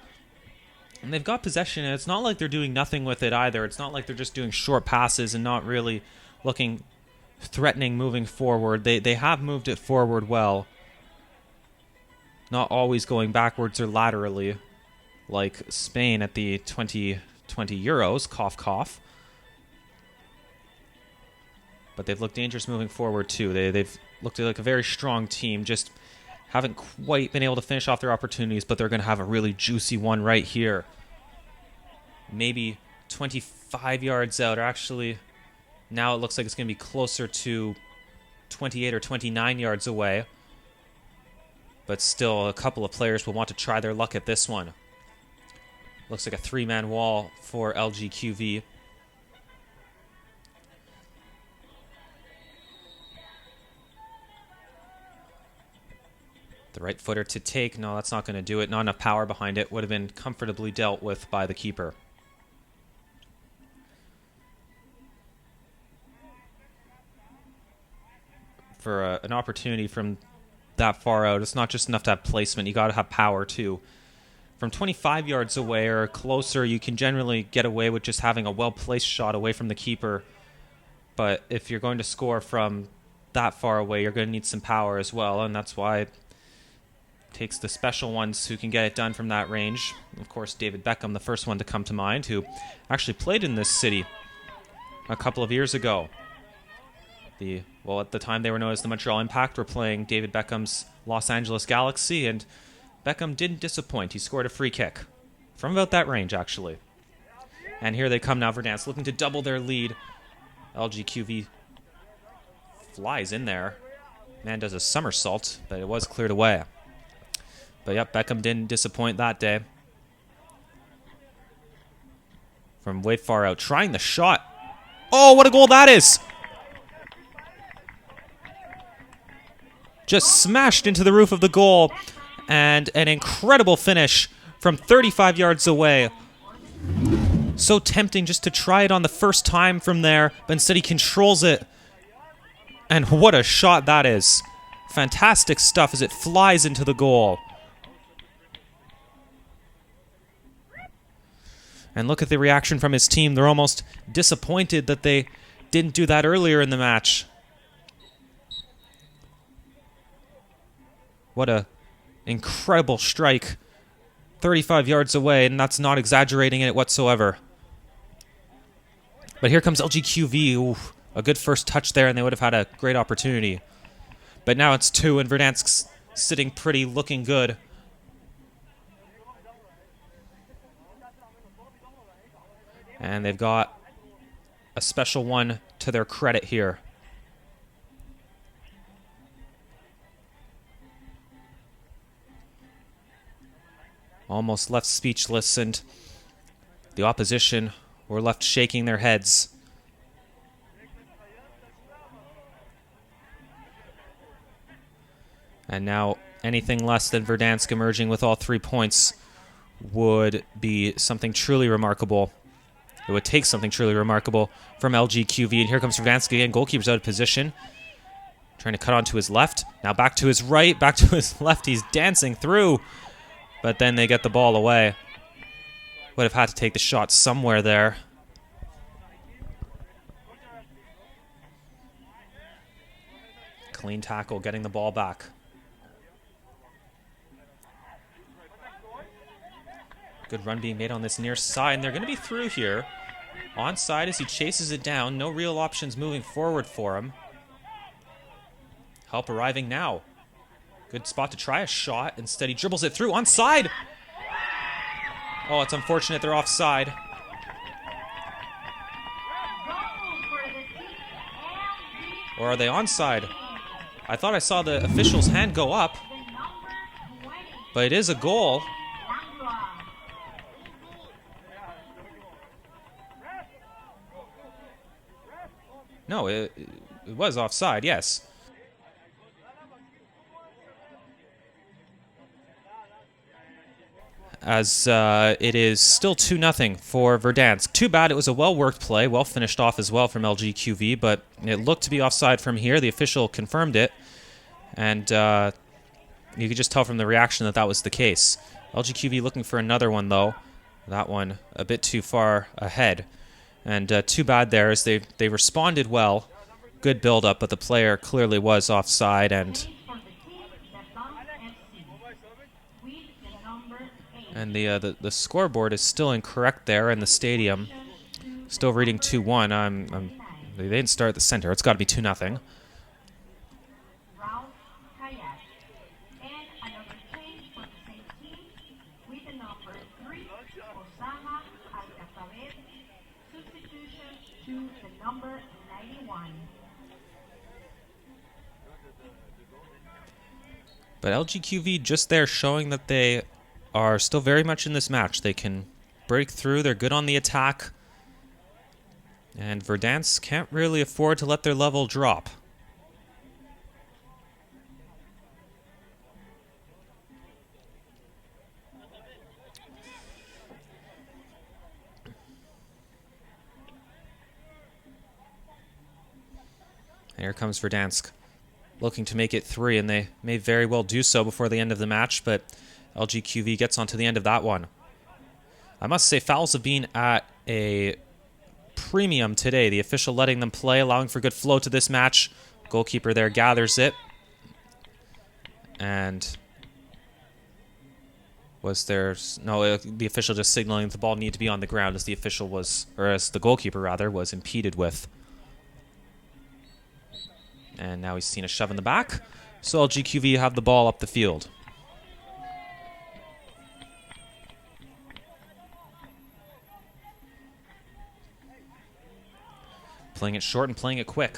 And they've got possession, and it's not like they're doing nothing with it either. It's not like they're just doing short passes and not really looking threatening moving forward. They have moved it forward well. Not always going backwards or laterally, like Spain at the 2020 Euros, cough cough. But they've looked dangerous moving forward too. They've looked like a very strong team, just haven't quite been able to finish off their opportunities, but they're going to have a really juicy one right here. Maybe 25 yards out, or actually now it looks like it's going to be closer to 28 or 29 yards away. But still, a couple of players will want to try their luck at this one. Looks like a 3-man wall for LGQV. The right footer to take. No, that's not going to do it. Not enough power behind it. Would have been comfortably dealt with by the keeper. For an opportunity from that far out, it's not just enough to have placement. You got to have power too. From 25 yards away or closer, you can generally get away with just having a well-placed shot away from the keeper. But if you're going to score from that far away, you're going to need some power as well, and that's why takes the special ones who can get it done from that range. Of course, David Beckham, the first one to come to mind, who actually played in this city a couple of years ago. At the time they were known as the Montreal Impact, were playing David Beckham's Los Angeles Galaxy, and Beckham didn't disappoint. He scored a free kick from about that range, actually. And here they come now, Verdansk looking to double their lead. LGQV flies in there. Man does a somersault, but it was cleared away. But yep, Beckham didn't disappoint that day. From way far out, trying the shot. Oh, what a goal that is! Just smashed into the roof of the goal. And an incredible finish from 35 yards away. So tempting just to try it on the first time from there, but instead he controls it. And what a shot that is. Fantastic stuff as it flies into the goal. And look at the reaction from his team. They're almost disappointed that they didn't do that earlier in the match. What a incredible strike. 35 yards away, and that's not exaggerating it whatsoever. But here comes LGQV. Ooh, a good first touch there, and they would have had a great opportunity. But now it's 2, and Verdansk's sitting pretty, looking good. And they've got a special one to their credit here. Almost left speechless, and the opposition were left shaking their heads. And now anything less than Verdansk emerging with all 3 points would be something truly remarkable. It would take something truly remarkable from LGQV. And here comes Verdansk again. Goalkeeper's out of position. Trying to cut onto his left. Now back to his right, back to his left. He's dancing through. But then they get the ball away. Would have had to take the shot somewhere there. Clean tackle, getting the ball back. Good run being made on this near side, and they're going to be through here. Onside as he chases it down. No real options moving forward for him. Help arriving now. Good spot to try a shot. Instead, he dribbles it through. Onside! Oh, it's unfortunate they're offside. Or are they onside? I thought I saw the official's hand go up. But it is a goal. No, it was offside, yes. As it is still 2-0 for Verdansk. Too bad it was a well-worked play, well finished off as well from LGQV, but it looked to be offside from here. The official confirmed it, and you could just tell from the reaction that that was the case. LGQV looking for another one, though. That one a bit too far ahead. And too bad there, as they responded well. Good build-up, but the player clearly was offside, and the scoreboard is still incorrect there in the stadium. Still reading 2-1. They didn't start at the center. It's got to be 2-0. But LGQV just there showing that they are still very much in this match. They can break through. They're good on the attack. And Verdansk can't really afford to let their level drop. And here comes Verdansk, looking to make it 3, and they may very well do so before the end of the match, but LGQV gets onto the end of that one. I must say, fouls have been at a premium today. The official letting them play, allowing for good flow to this match. Goalkeeper there gathers it. And was there... No, the official just signaling that the ball needed to be on the ground as the official was... Or as the goalkeeper, rather, was impeded with. And now he's seen a shove in the back. So LGQV have the ball up the field. Playing it short and playing it quick.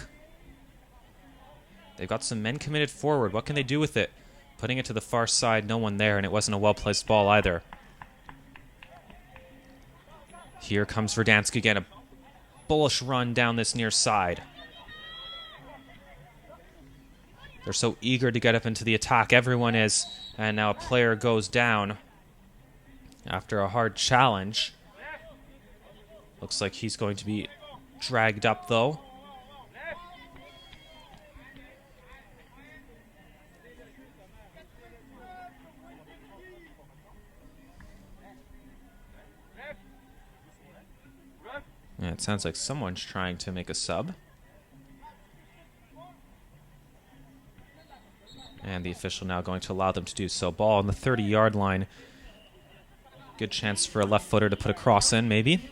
They've got some men committed forward. What can they do with it? Putting it to the far side, no one there, and it wasn't a well-placed ball either. Here comes Verdansk again, a bullish run down this near side. They're so eager to get up into the attack. Everyone is, and now a player goes down after a hard challenge. Looks like he's going to be dragged up, though. Yeah, it sounds like someone's trying to make a sub. And the official now going to allow them to do so. Ball on the 30-yard line. Good chance for a left footer to put a cross in, maybe.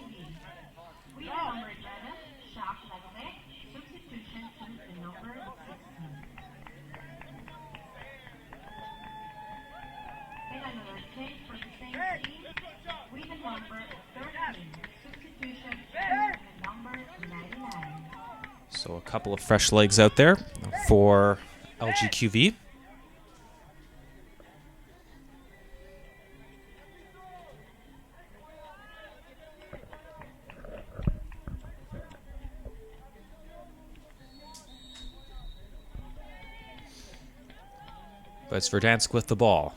So a couple of fresh legs out there for LGQV. But it's Verdansk with the ball.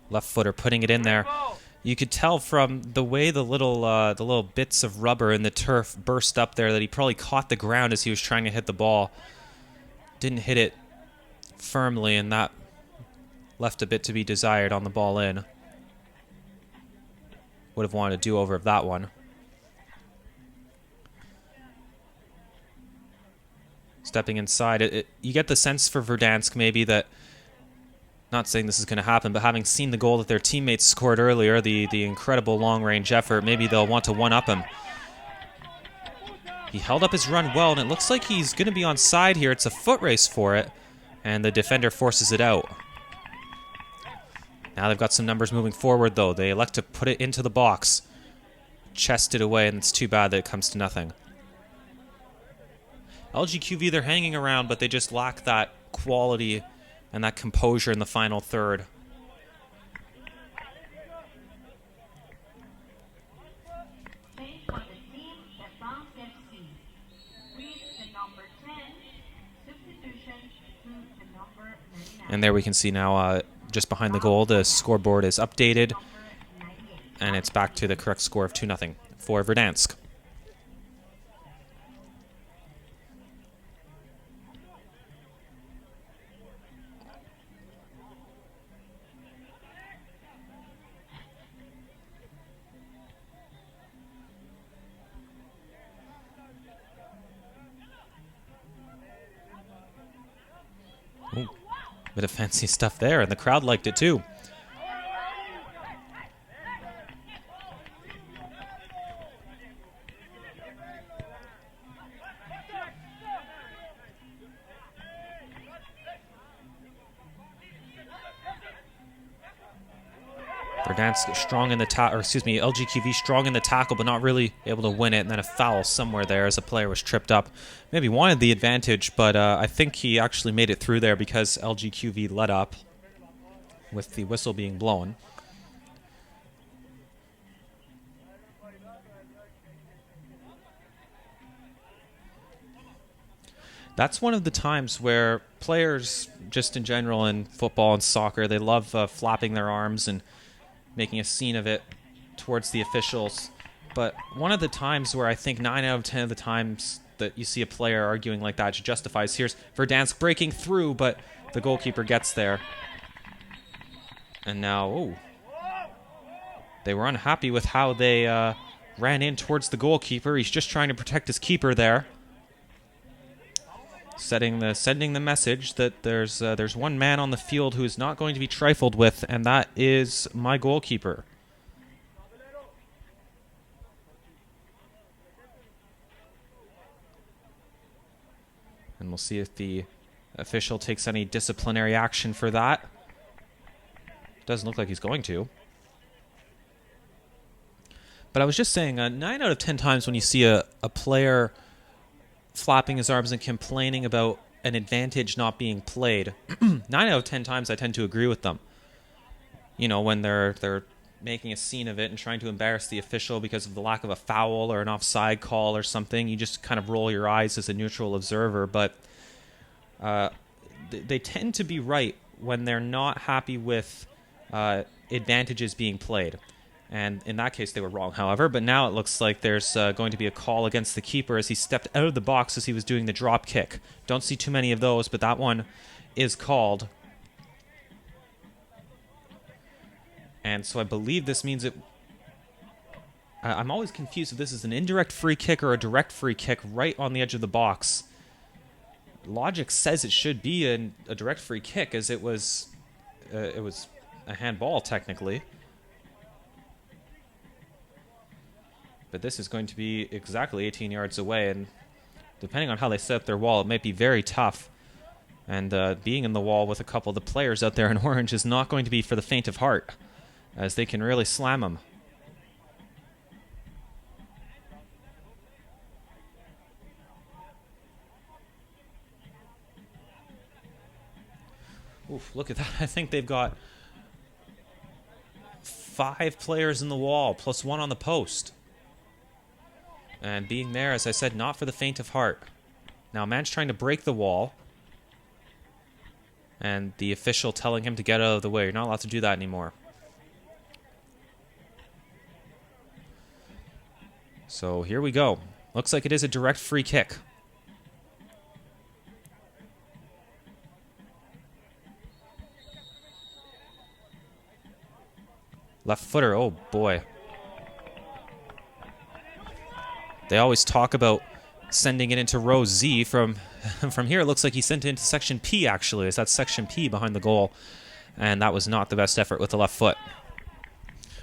Left footer putting it in there. You could tell from the way the little bits of rubber in the turf burst up there that he probably caught the ground as he was trying to hit the ball. Didn't hit it firmly, and that left a bit to be desired on the ball in. Would have wanted a do-over of that one. Stepping inside, you get the sense for Verdansk maybe that, not saying this is going to happen, but having seen the goal that their teammates scored earlier, the incredible long-range effort, maybe they'll want to one-up him. He held up his run well, and it looks like he's going to be on side here. It's a foot race for it, and the defender forces it out. Now they've got some numbers moving forward, though. They elect to put it into the box. Chest it away, and it's too bad that it comes to nothing. LGQV, they're hanging around, but they just lack that quality and that composure in the final third. And there we can see now, just behind the goal, the scoreboard is updated, and it's back to the correct score of 2-0 for Verdansk. Ooh, bit of fancy stuff there, and the crowd liked it too. Verdansk strong in the LGQV strong in the tackle, but not really able to win it, and then a foul somewhere there as a player was tripped up. Maybe wanted the advantage, but I think he actually made it through there because LGQV let up with the whistle being blown. That's one of the times where players, just in general in football and soccer, they love flapping their arms and making a scene of it towards the officials. But one of the times where I think 9 out of 10 of the times that you see a player arguing like that justifies. Here's Verdansk breaking through, but the goalkeeper gets there. And now, they were unhappy with how they ran in towards the goalkeeper. He's just trying to protect his keeper there. Sending the message that there's one man on the field who is not going to be trifled with, and that is my goalkeeper. And we'll see if the official takes any disciplinary action for that. Doesn't look like he's going to. But I was just saying, 9 out of 10 times when you see a player flapping his arms and complaining about an advantage not being played. 9 out of 10 times I tend to agree with them. You know, when they're making a scene of it and trying to embarrass the official because of the lack of a foul or an offside call or something, you just kind of roll your eyes as a neutral observer. But they tend to be right when they're not happy with advantages being played. And in that case, they were wrong, however. But now it looks like there's going to be a call against the keeper as he stepped out of the box as he was doing the drop kick. Don't see too many of those, but that one is called. And so I believe this means it... I'm always confused if this is an indirect free kick or a direct free kick right on the edge of the box. Logic says it should be a direct free kick, as it was a handball, technically. But this is going to be exactly 18 yards away, and depending on how they set up their wall, it might be very tough. And being in the wall with a couple of the players out there in orange is not going to be for the faint of heart, as they can really slam them. Oof, look at that. I think they've got 5 players in the wall, plus 1 on the post. And being there, as I said, not for the faint of heart. Now, a man's trying to break the wall. And the official telling him to get out of the way. You're not allowed to do that anymore. So here we go. Looks like it is a direct free kick. Left footer, oh boy. They always talk about sending it into row Z. From here, it looks like he sent it into section P, actually, as that's section P behind the goal. And that was not the best effort with the left foot.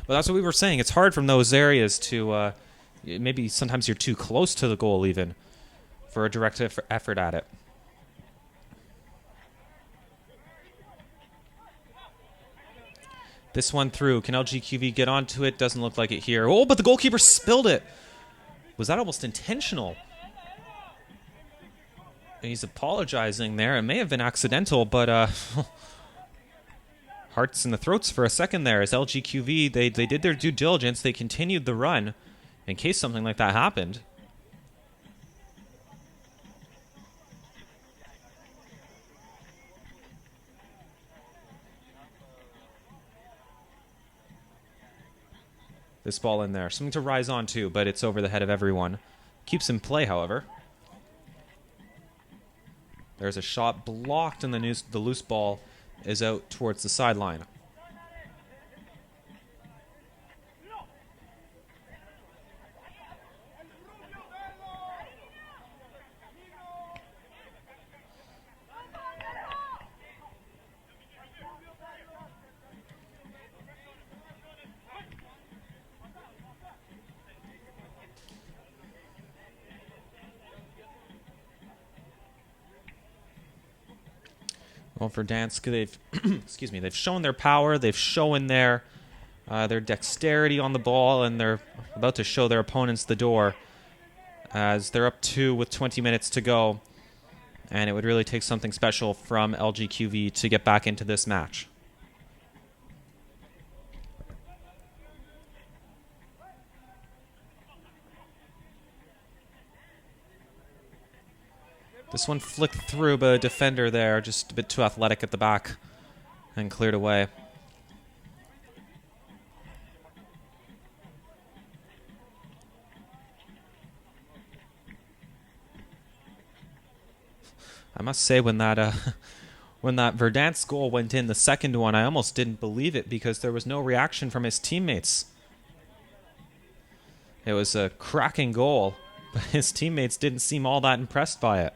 But that's what we were saying. It's hard from those areas to... maybe sometimes you're too close to the goal, even, for a direct effort at it. This one through. Can LGQV get onto it? Doesn't look like it here. Oh, but the goalkeeper spilled it. Was that almost intentional? And he's apologizing there. It may have been accidental, but hearts in the throats for a second there. As LGQV, they did their due diligence. They continued the run in case something like that happened. This ball in there. Something to rise on to, but it's over the head of everyone. Keeps in play, however. There's a shot blocked, and the loose ball is out towards the sideline. Well, Verdansk, they've shown their power, they've shown their dexterity on the ball, and they're about to show their opponents the door as they're up 2 with 20 minutes to go, and it would really take something special from LGQV to get back into this match. This one flicked through, but a defender there, just a bit too athletic at the back, and cleared away. I must say, when that Verdansk goal went in, the second one, I almost didn't believe it because there was no reaction from his teammates. It was a cracking goal, but his teammates didn't seem all that impressed by it.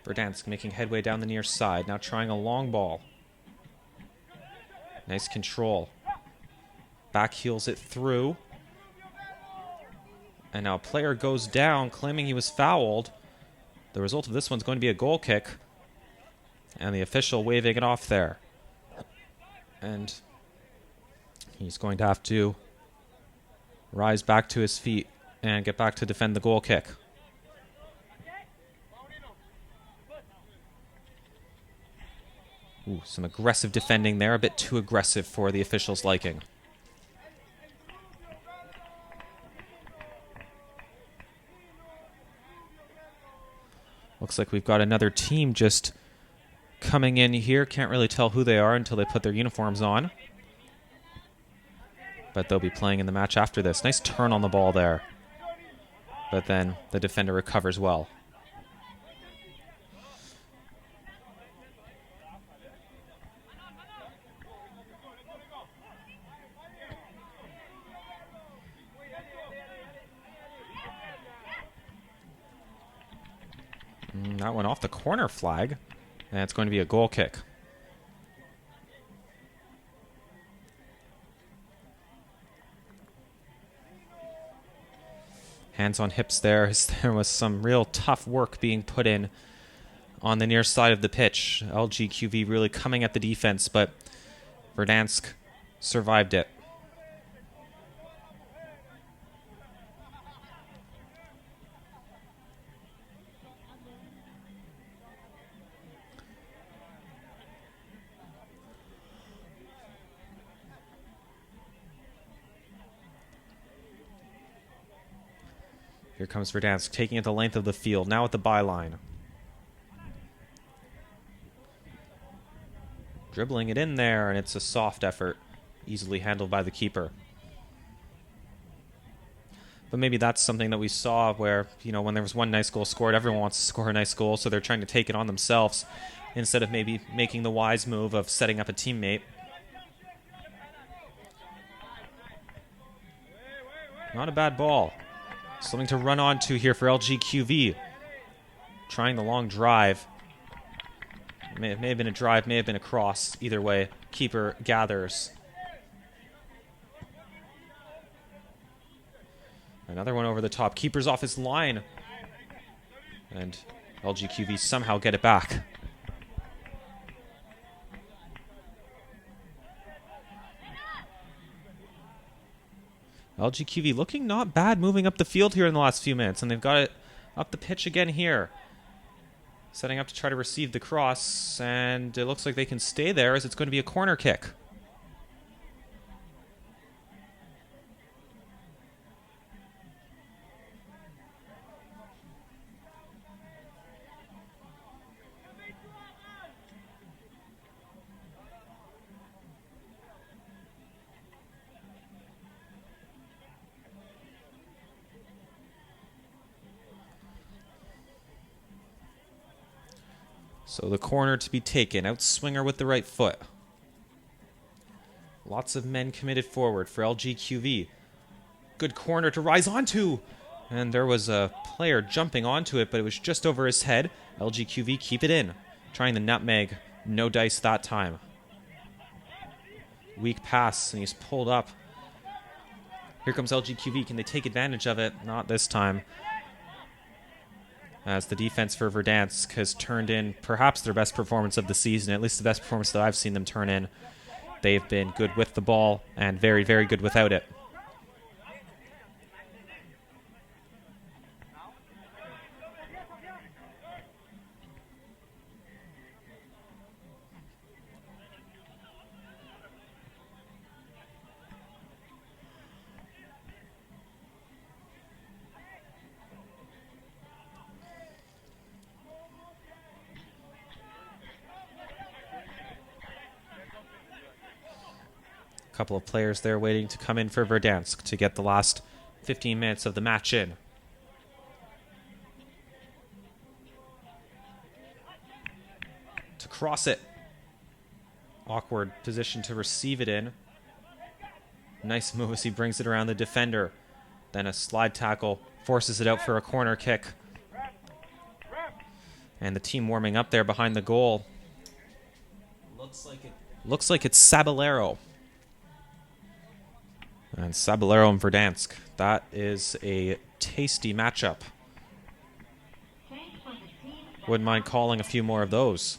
Verdansk making headway down the near side, now trying a long ball. Nice control. Back heels it through. And now a player goes down, claiming he was fouled. The result of this one's going to be a goal kick. And the official waving it off there. And he's going to have to rise back to his feet and get back to defend the goal kick. Ooh, some aggressive defending there, a bit too aggressive for the officials' liking. Looks like we've got another team just coming in here. Can't really tell who they are until they put their uniforms on. But they'll be playing in the match after this. Nice turn on the ball there. But then the defender recovers well. That went off the corner flag. And it's going to be a goal kick. Hands on hips there as there was some real tough work being put in on the near side of the pitch. LGQV really coming at the defense, but Verdansk survived it. Here comes Verdansk, taking it the length of the field, now at the byline. Dribbling it in there, and it's a soft effort, easily handled by the keeper. But maybe that's something that we saw where, you know, when there was one nice goal scored, everyone wants to score a nice goal, so they're trying to take it on themselves instead of maybe making the wise move of setting up a teammate. Not a bad ball. Something to run onto here for LGQV. Trying the long drive. May have been a drive, may have been a cross. Either way, keeper gathers. Another one over the top. Keeper's off his line. And LGQV somehow get it back. LGQV looking not bad moving up the field here in the last few minutes, and they've got it up the pitch again here. Setting up to try to receive the cross, and it looks like they can stay there as it's going to be a corner kick. So the corner to be taken. Outswinger with the right foot. Lots of men committed forward for LGQV. Good corner to rise onto. And there was a player jumping onto it, but it was just over his head. LGQV keep it in. Trying the nutmeg. No dice that time. Weak pass, and he's pulled up. Here comes LGQV. Can they take advantage of it? Not this time. As the defense for Verdansk has turned in perhaps their best performance of the season, at least the best performance that I've seen them turn in. They've been good with the ball and very, very good without it. Couple of players there waiting to come in for Verdansk to get the last 15 minutes of the match in. To cross it. Awkward position to receive it in. Nice move as he brings it around the defender. Then a slide tackle forces it out for a corner kick. And the team warming up there behind the goal. Looks like it's Saballero. And Sabelero and Verdansk. That is a tasty matchup. Wouldn't mind calling a few more of those.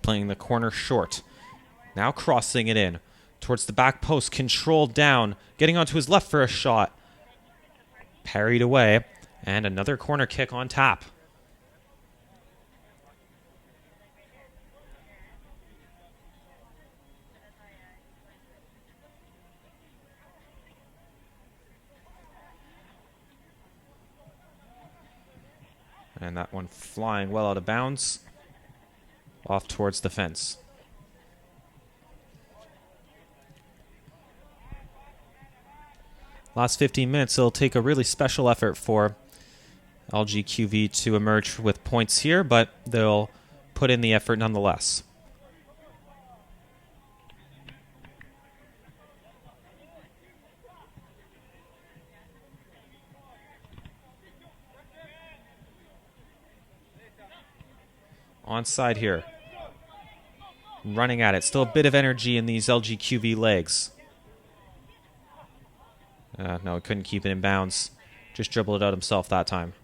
Playing the corner short. Now crossing it in towards the back post, controlled down, getting onto his left for a shot. Parried away, and another corner kick on tap. And that one flying well out of bounds, off towards the fence. Last 15 minutes, it'll take a really special effort for LGQV to emerge with points here, but they'll put in the effort nonetheless. Onside here. Running at it. Still a bit of energy in these LGQV legs. No, he couldn't keep it in bounds. Just dribbled it out himself that time.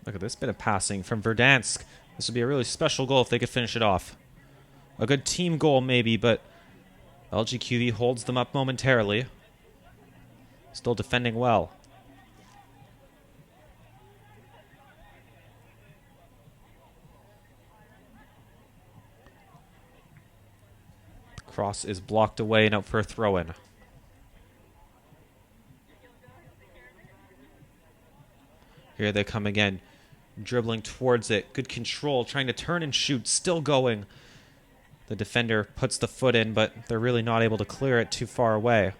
Look at this bit of passing from Verdansk. This would be a really special goal if they could finish it off. A good team goal maybe, but LGQV holds them up momentarily. Still defending well. Cross is blocked away and out for a throw-in. Here they come again. Dribbling towards it. Good control. Trying to turn and shoot. Still going. The defender puts the foot in, but they're really not able to clear it too far away.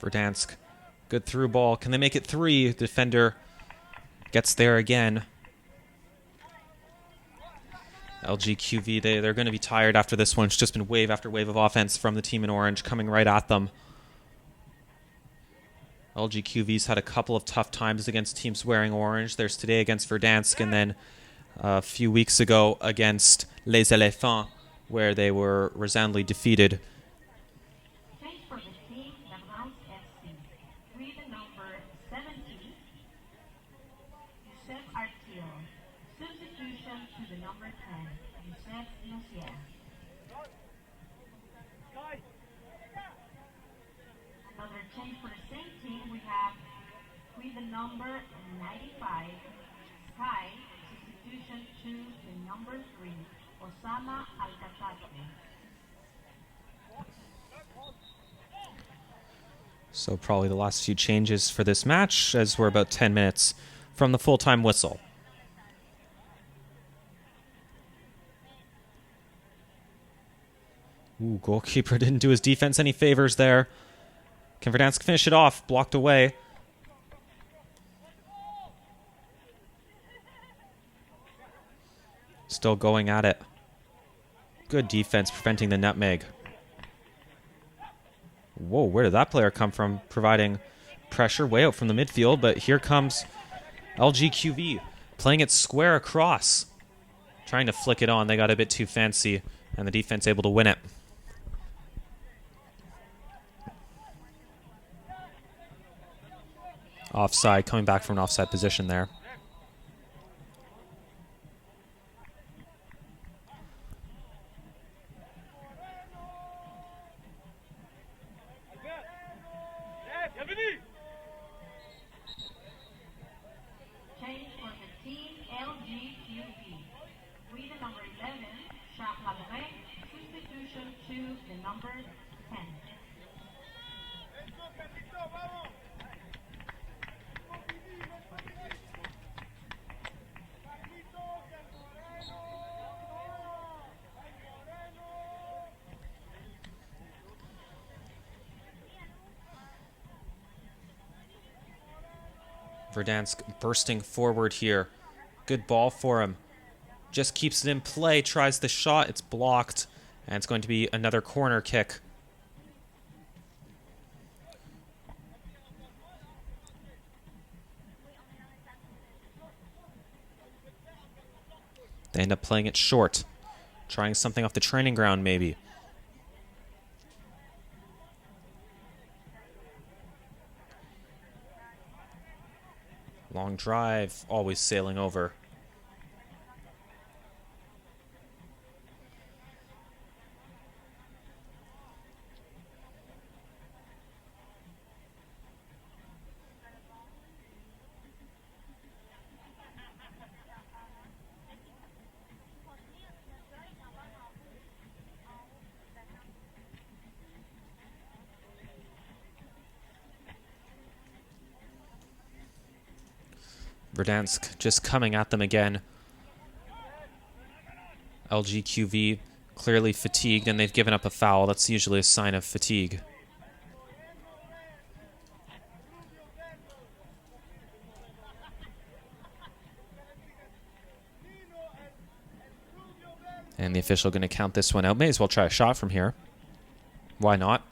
Verdansk, good through ball. Can they make it three? Defender gets there again. LGQV, they're going to be tired after this one. It's just been wave after wave of offense from the team in orange coming right at them. LGQV's had a couple of tough times against teams wearing orange. There's today against Verdansk, and then a few weeks ago against Les Elephants, where they were resoundingly defeated. Another change for the same team, we have with the number 95, Sky, substitution to the number 3, Osama Alcatate. So probably the last few changes for this match, as we're about 10 minutes from the full-time whistle. Ooh, goalkeeper didn't do his defense any favors there. Can Verdansk finish it off? Blocked away. Still going at it. Good defense preventing the nutmeg. Whoa, where did that player come from? Providing pressure way out from the midfield, but here comes LGQV playing it square across. Trying to flick it on. They got a bit too fancy, and the defense able to win it. Offside, coming back from an offside position there. Verdansk bursting forward here. Good ball for him. Just keeps it in play, tries the shot, it's blocked, and it's going to be another corner kick. They end up playing it short. Trying something off the training ground, maybe. Long drive, always sailing over. Verdansk just coming at them again. LGQV clearly fatigued, and they've given up a foul. That's usually a sign of fatigue. And the official going to count this one out. May as well try a shot from here. Why not?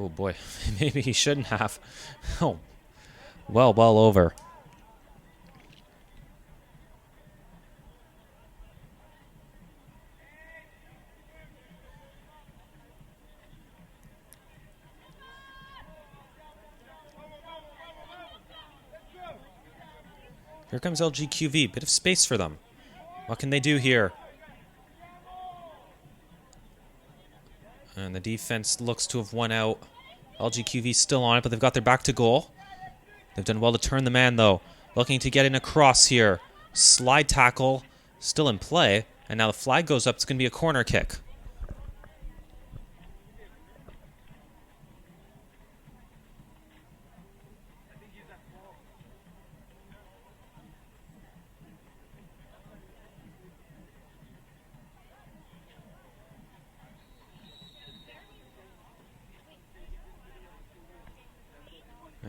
Oh boy, maybe he shouldn't have. Oh, well over. Here comes LGQV, bit of space for them. What can they do here? And the defense looks to have won out. LGQV still on it, but they've got their back to goal. They've done well to turn the man, though. Looking to get in across here. Slide tackle, still in play. And now the flag goes up. It's going to be a corner kick.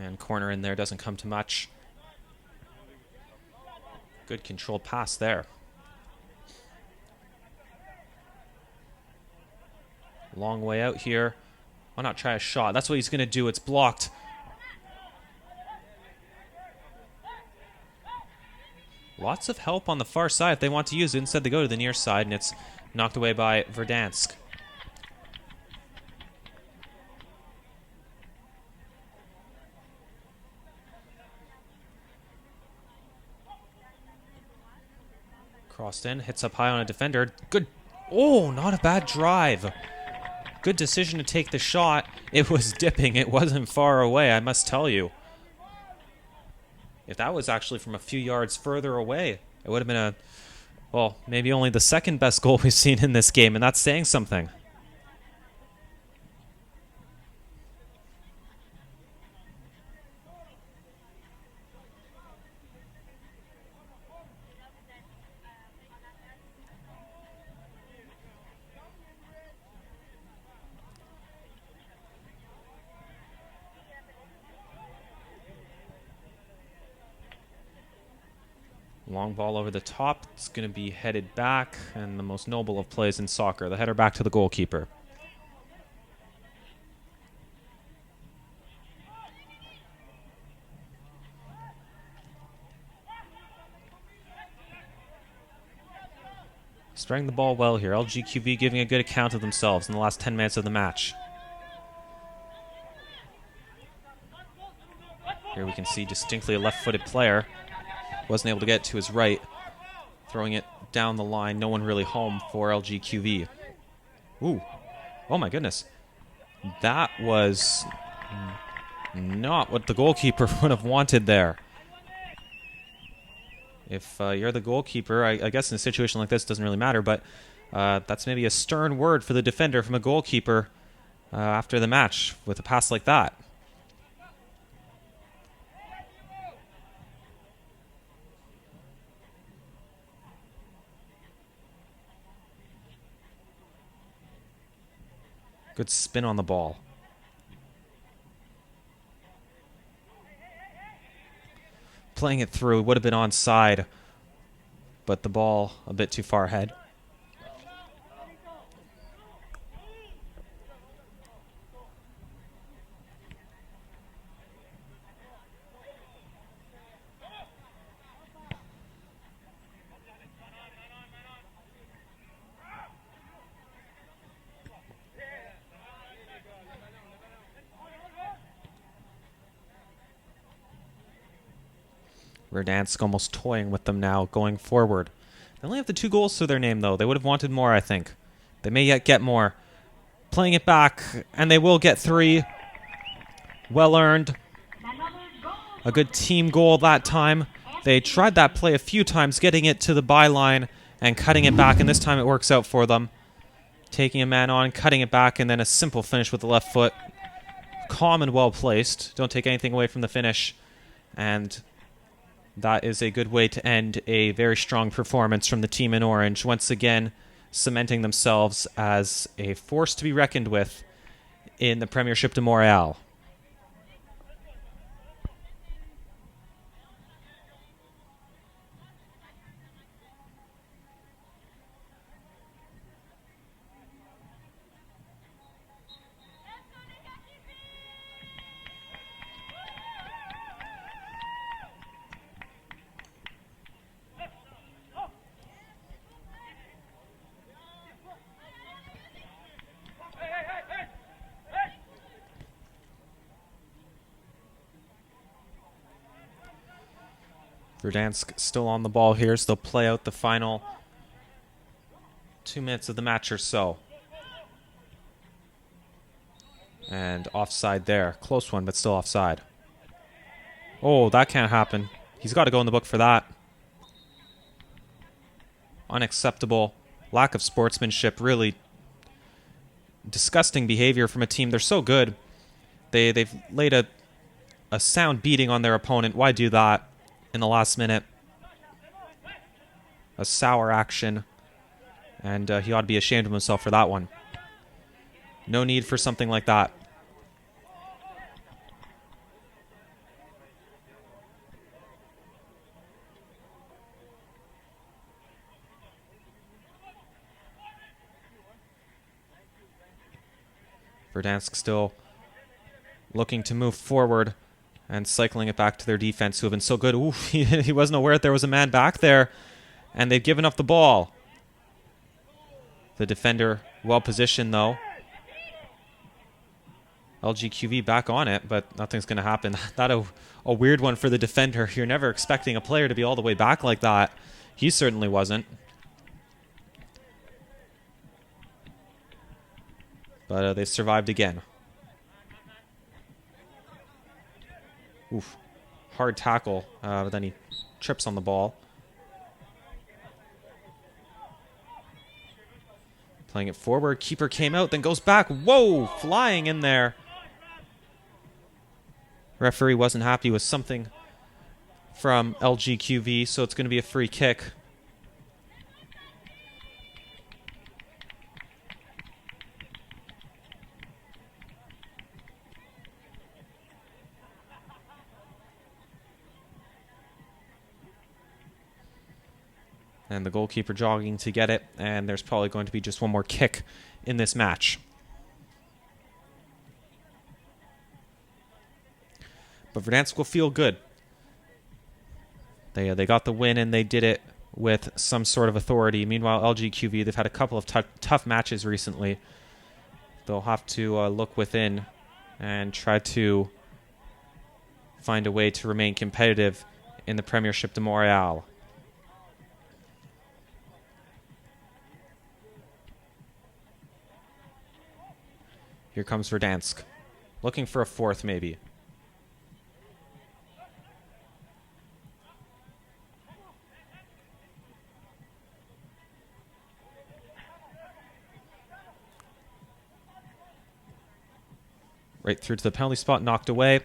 And corner in there doesn't come to much. Good controlled pass there. Long way out here. Why not try a shot? That's what he's going to do. It's blocked. Lots of help on the far side if they want to use it. Instead, they go to the near side, and it's knocked away by Verdansk. Crossed in, hits up high on a defender. Good. Oh, not a bad drive. Good decision to take the shot. It was dipping. It wasn't far away, I must tell you. If that was actually from a few yards further away, it would have been well, maybe only the second best goal we've seen in this game, and that's saying something. Long ball over the top. It's going to be headed back, and the most noble of plays in soccer. The header back to the goalkeeper. Spraying the ball well here. LGQV giving a good account of themselves in the last 10 minutes of the match. Here we can see distinctly a left-footed player. Wasn't able to get to his right. Throwing it down the line. No one really home for LGQV. Ooh. Oh my goodness. That was not what the goalkeeper would have wanted there. If you're the goalkeeper, I guess in a situation like this, it doesn't really matter, but that's maybe a stern word for the defender from a goalkeeper after the match with a pass like that. Good spin on the ball. Playing it through, would have been onside, but the ball a bit too far ahead. Verdansk almost toying with them now, going forward. They only have the 2 goals to their name, though. They would have wanted more, I think. They may yet get more. Playing it back, and they will get 3. Well earned. A good team goal that time. They tried that play a few times, getting it to the byline and cutting it back, and this time it works out for them. Taking a man on, cutting it back, and then a simple finish with the left foot. Calm and well placed. Don't take anything away from the finish. And that is a good way to end a very strong performance from the team in orange, once again cementing themselves as a force to be reckoned with in the Premiership de Montréal. Verdansk still on the ball here, so they'll play out the final 2 minutes of the match or so. And offside there. Close one, but still offside. Oh, that can't happen. He's got to go in the book for that. Unacceptable. Lack of sportsmanship. Really disgusting behavior from a team. They're so good. They've laid a sound beating on their opponent. Why do that in the last minute? A sour action. And he ought to be ashamed of himself for that one. No need for something like that. Verdansk still looking to move forward and cycling it back to their defense, who have been so good. Ooh, he wasn't aware that there was a man back there, and they've given up the ball. The defender well positioned, though. LGQV back on it, but nothing's going to happen. That a weird one for the defender. You're never expecting a player to be all the way back like that. He certainly wasn't. But they survived again. Oof. Hard tackle, but then he trips on the ball. Playing it forward. Keeper came out, then goes back. Whoa! Flying in there. Referee wasn't happy with something from LGQV, so it's going to be a free kick. And the goalkeeper jogging to get it, and there's probably going to be just one more kick in this match. But Verdansk will feel good. They got the win, and they did it with some sort of authority. Meanwhile, LGQV, they've had a couple of tough matches recently. They'll have to look within and try to find a way to remain competitive in the Premiership de Montréal. Here comes Verdansk. Looking for a fourth, maybe. Right through to the penalty spot, knocked away.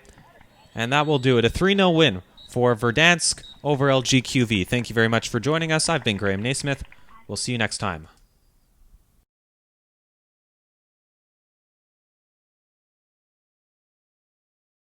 And that will do it. A 3-0 win for Verdansk over LGQV. Thank you very much for joining us. I've been Graham Naismith. We'll see you next time.